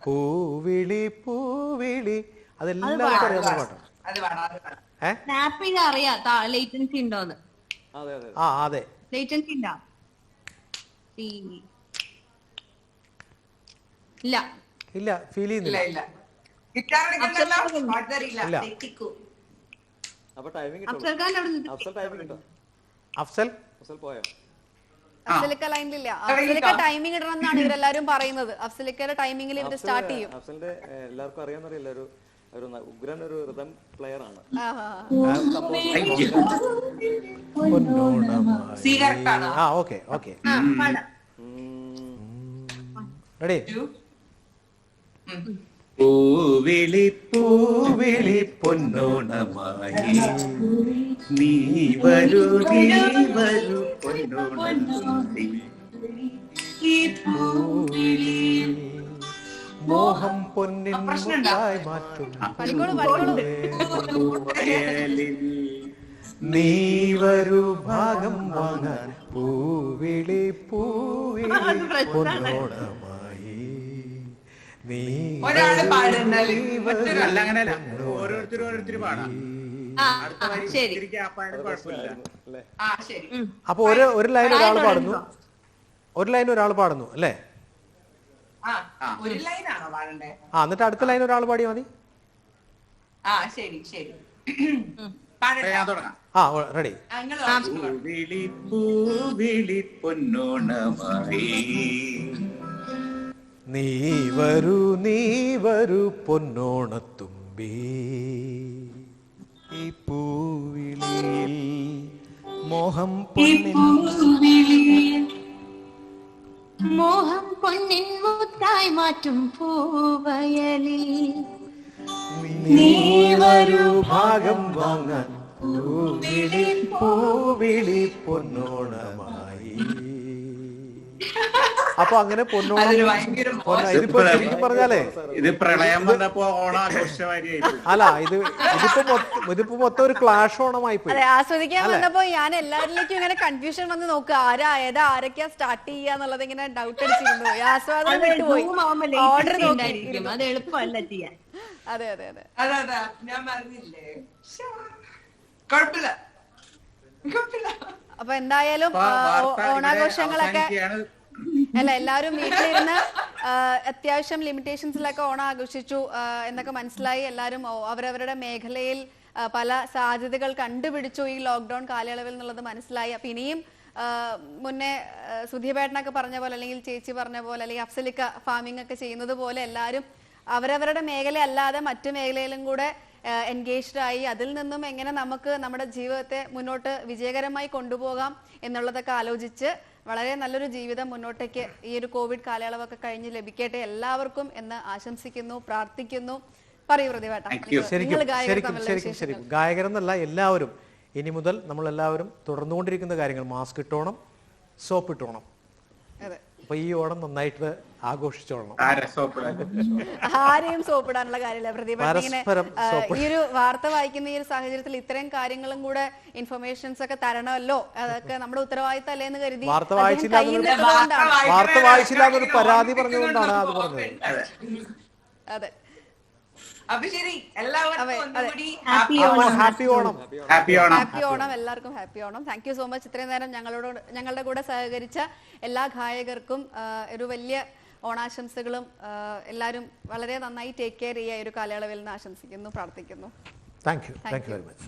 പൂവിളി പൂവിളി. അതെല്ലാവർക്കും അറിയാവുന്ന ഒരു പാട്ടാണ്. ലേറ്റൻസി ഉണ്ടോന്ന്? അതെ, ലേറ്റൻസി ഉണ്ടോ? ഇല്ല, ഫീൽ ചെയ്യുന്നില്ല. അപ്പൊ ടൈമിംഗ് അഫ്സൽ പോയോ? അഫ്സലിക്ക ലൈനിലില്ല. അഫ്സലിക്ക ടൈമിംഗ് ഇടണം എന്നാണ് ഇവരെല്ലാരും പറയുന്നത്. അഫ്സലിക്കയുടെ ടൈമിംഗിൽ ഇവർ സ്റ്റാർട്ട് ചെയ്യും. അഫ്സലിന്റെ എല്ലാവർക്കും അറിയാവുന്നറിയില്ല, ഒരു ഉഗ്രൻ ഒരു റിതം പ്ലെയർ ആണ്. Okay okay ready. പൂവിളി പൂവിളി പൊന്നോണമായി നീ വരൂ പൊന്നോണമായി മോഹം പൊന്നിൻ മുത്തായി മാറ്റും നീ വരൂ ഭാഗം വാങ്ങാൻ പൂവിളി പൂവിളി പൊന്നോണമായി നീ അല്ല അങ്ങനെയല്ല, ഓരോരുത്തരും പാടാം. അപ്പൊ ഒരു ലൈൻ ഒരാൾ പാടുന്നു, ഒരു ലൈൻ ഒരാൾ പാടുന്നു അല്ലേ? എന്നിട്ട് അടുത്ത ലൈൻ ഒരാൾ പാടിയാ മതി. റെഡി. പൂവിളി പൂവിളി പൊന്നോണമായി നീ വരൂ പൊന്നോണത്തുമ്പി ഈ പൂവിളിയിൽ മോഹം പൊന്നിൻ മുത്തായി മാറ്റും പൂവയലിൽ നീ വരൂ ഭാഗം വാങ്ങാൻ പൂവിളി പൊന്നോണമായി. അപ്പൊ അങ്ങനെ ഇതിപ്പോ ശരിക്കും പറഞ്ഞാലേ ഇത് പ്രളയം വന്നപ്പോ ഓണാഘോഷമായിരിക്കും. അല്ല, ഇതിപ്പോ മൊത്തം ഒരു ക്ലാഷ് ഓണമായി പോയി. ആസ്വദിക്കാൻ വന്നപ്പോ ഞാൻ എല്ലാവരിലേക്കും ഇങ്ങനെ കൺഫ്യൂഷൻ വന്ന് നോക്കുക, ആരൊക്കെയാ സ്റ്റാർട്ട് ചെയ്യാന്നുള്ളത് ഇങ്ങനെ ഡൗട്ട് അടിച്ചിരുന്നു. ആസ്വാദനം വിട്ടുപോയി. ഓർഡർ നോക്കിയിരിക്കും, അത് എളുപ്പമല്ല ചെയ്യാൻ. അതെ അതെ അതെ, ഞാൻ പറഞ്ഞില്ലേ. കുഴപ്പമില്ല. അപ്പൊ എന്തായാലും ഓണാഘോഷങ്ങളൊക്കെ അല്ല, എല്ലാവരും വീട്ടിലിരുന്ന് അത്യാവശ്യം ലിമിറ്റേഷൻസിലൊക്കെ ഓണം ആഘോഷിച്ചു എന്നൊക്കെ മനസ്സിലായി. എല്ലാവരും അവരവരുടെ മേഖലയിൽ പല സാധ്യതകൾ കണ്ടുപിടിച്ചു ഈ ലോക്ക്ഡൌൺ കാലയളവിൽ എന്നുള്ളത് മനസ്സിലായി. അപ്പൊ ഇനിയും മുന്നേ സുധീപേട്ടനൊക്കെ പറഞ്ഞ പോലെ, അല്ലെങ്കിൽ ചേച്ചി പറഞ്ഞ പോലെ, അല്ലെങ്കിൽ അഫ്സലിക്ക ഫാമിംഗ് ഒക്കെ ചെയ്യുന്നത് പോലെ എല്ലാവരും അവരവരുടെ മേഖല അല്ലാതെ മറ്റു മേഖലയിലും കൂടെ എൻഗേജ്ഡ് ആയി അതിൽ നിന്നും എങ്ങനെ നമുക്ക് നമ്മുടെ ജീവിതത്തെ മുന്നോട്ട് വിജയകരമായി കൊണ്ടുപോകാം എന്നുള്ളതൊക്കെ ആലോചിച്ച് വളരെ നല്ലൊരു ജീവിതം മുന്നോട്ടേക്ക് ഈ ഒരു കോവിഡ് കാലയളവൊക്കെ കഴിഞ്ഞ് ലഭിക്കട്ടെ എല്ലാവർക്കും എന്ന് ആശംസിക്കുന്നു, പ്രാർത്ഥിക്കുന്നു. പറയൂ പ്രതിഭേട്ട. ശരിക്കും ഗായകരെന്നല്ല, എല്ലാവരും ഇനി മുതൽ നമ്മളെല്ലാവരും തുടർന്നുകൊണ്ടിരിക്കുന്ന കാര്യങ്ങൾ മാസ്ക് ഇട്ടോണം, സോപ്പ് ഇട്ടോണം. അപ്പൊ ഈ ഓണം നന്നായിട്ട് ആഘോഷിച്ചോളണം. ആരെയും സോപ്പിടാനുള്ള കാര്യമില്ല പ്രതിഭ. ഈ ഒരു വാർത്ത വായിക്കുന്ന ഈ ഒരു സാഹചര്യത്തിൽ ഇത്തരം കാര്യങ്ങളും കൂടെ ഇൻഫർമേഷൻസ് ഒക്കെ തരണമല്ലോ, അതൊക്കെ നമ്മുടെ ഉത്തരവാദിത്തം അല്ലേന്ന് കരുതി വാർത്ത വായിച്ചില്ല എന്നൊരു പരാതി പറഞ്ഞുകൊണ്ടാണ് അത് പറഞ്ഞത്. അതെ. അപ്പൊ ശരി, എല്ലാവർക്കും ഹാപ്പി ഓണം. ഹാപ്പി ഓണം, എല്ലാവർക്കും happy Onam. Thank you so much. ഇത്രയും നേരം ഞങ്ങളുടെ കൂടെ സഹകരിച്ച എല്ലാ ഗായകർക്കും ഒരു വലിയ ഓണാശംസകളും. എല്ലാവരും വളരെ നന്നായി ടേക്ക് കെയർ ചെയ്യുക ഒരു കാലയളവിൽ നിന്ന് ആശംസിക്കുന്നു, പ്രാർത്ഥിക്കുന്നു. Thank you very much.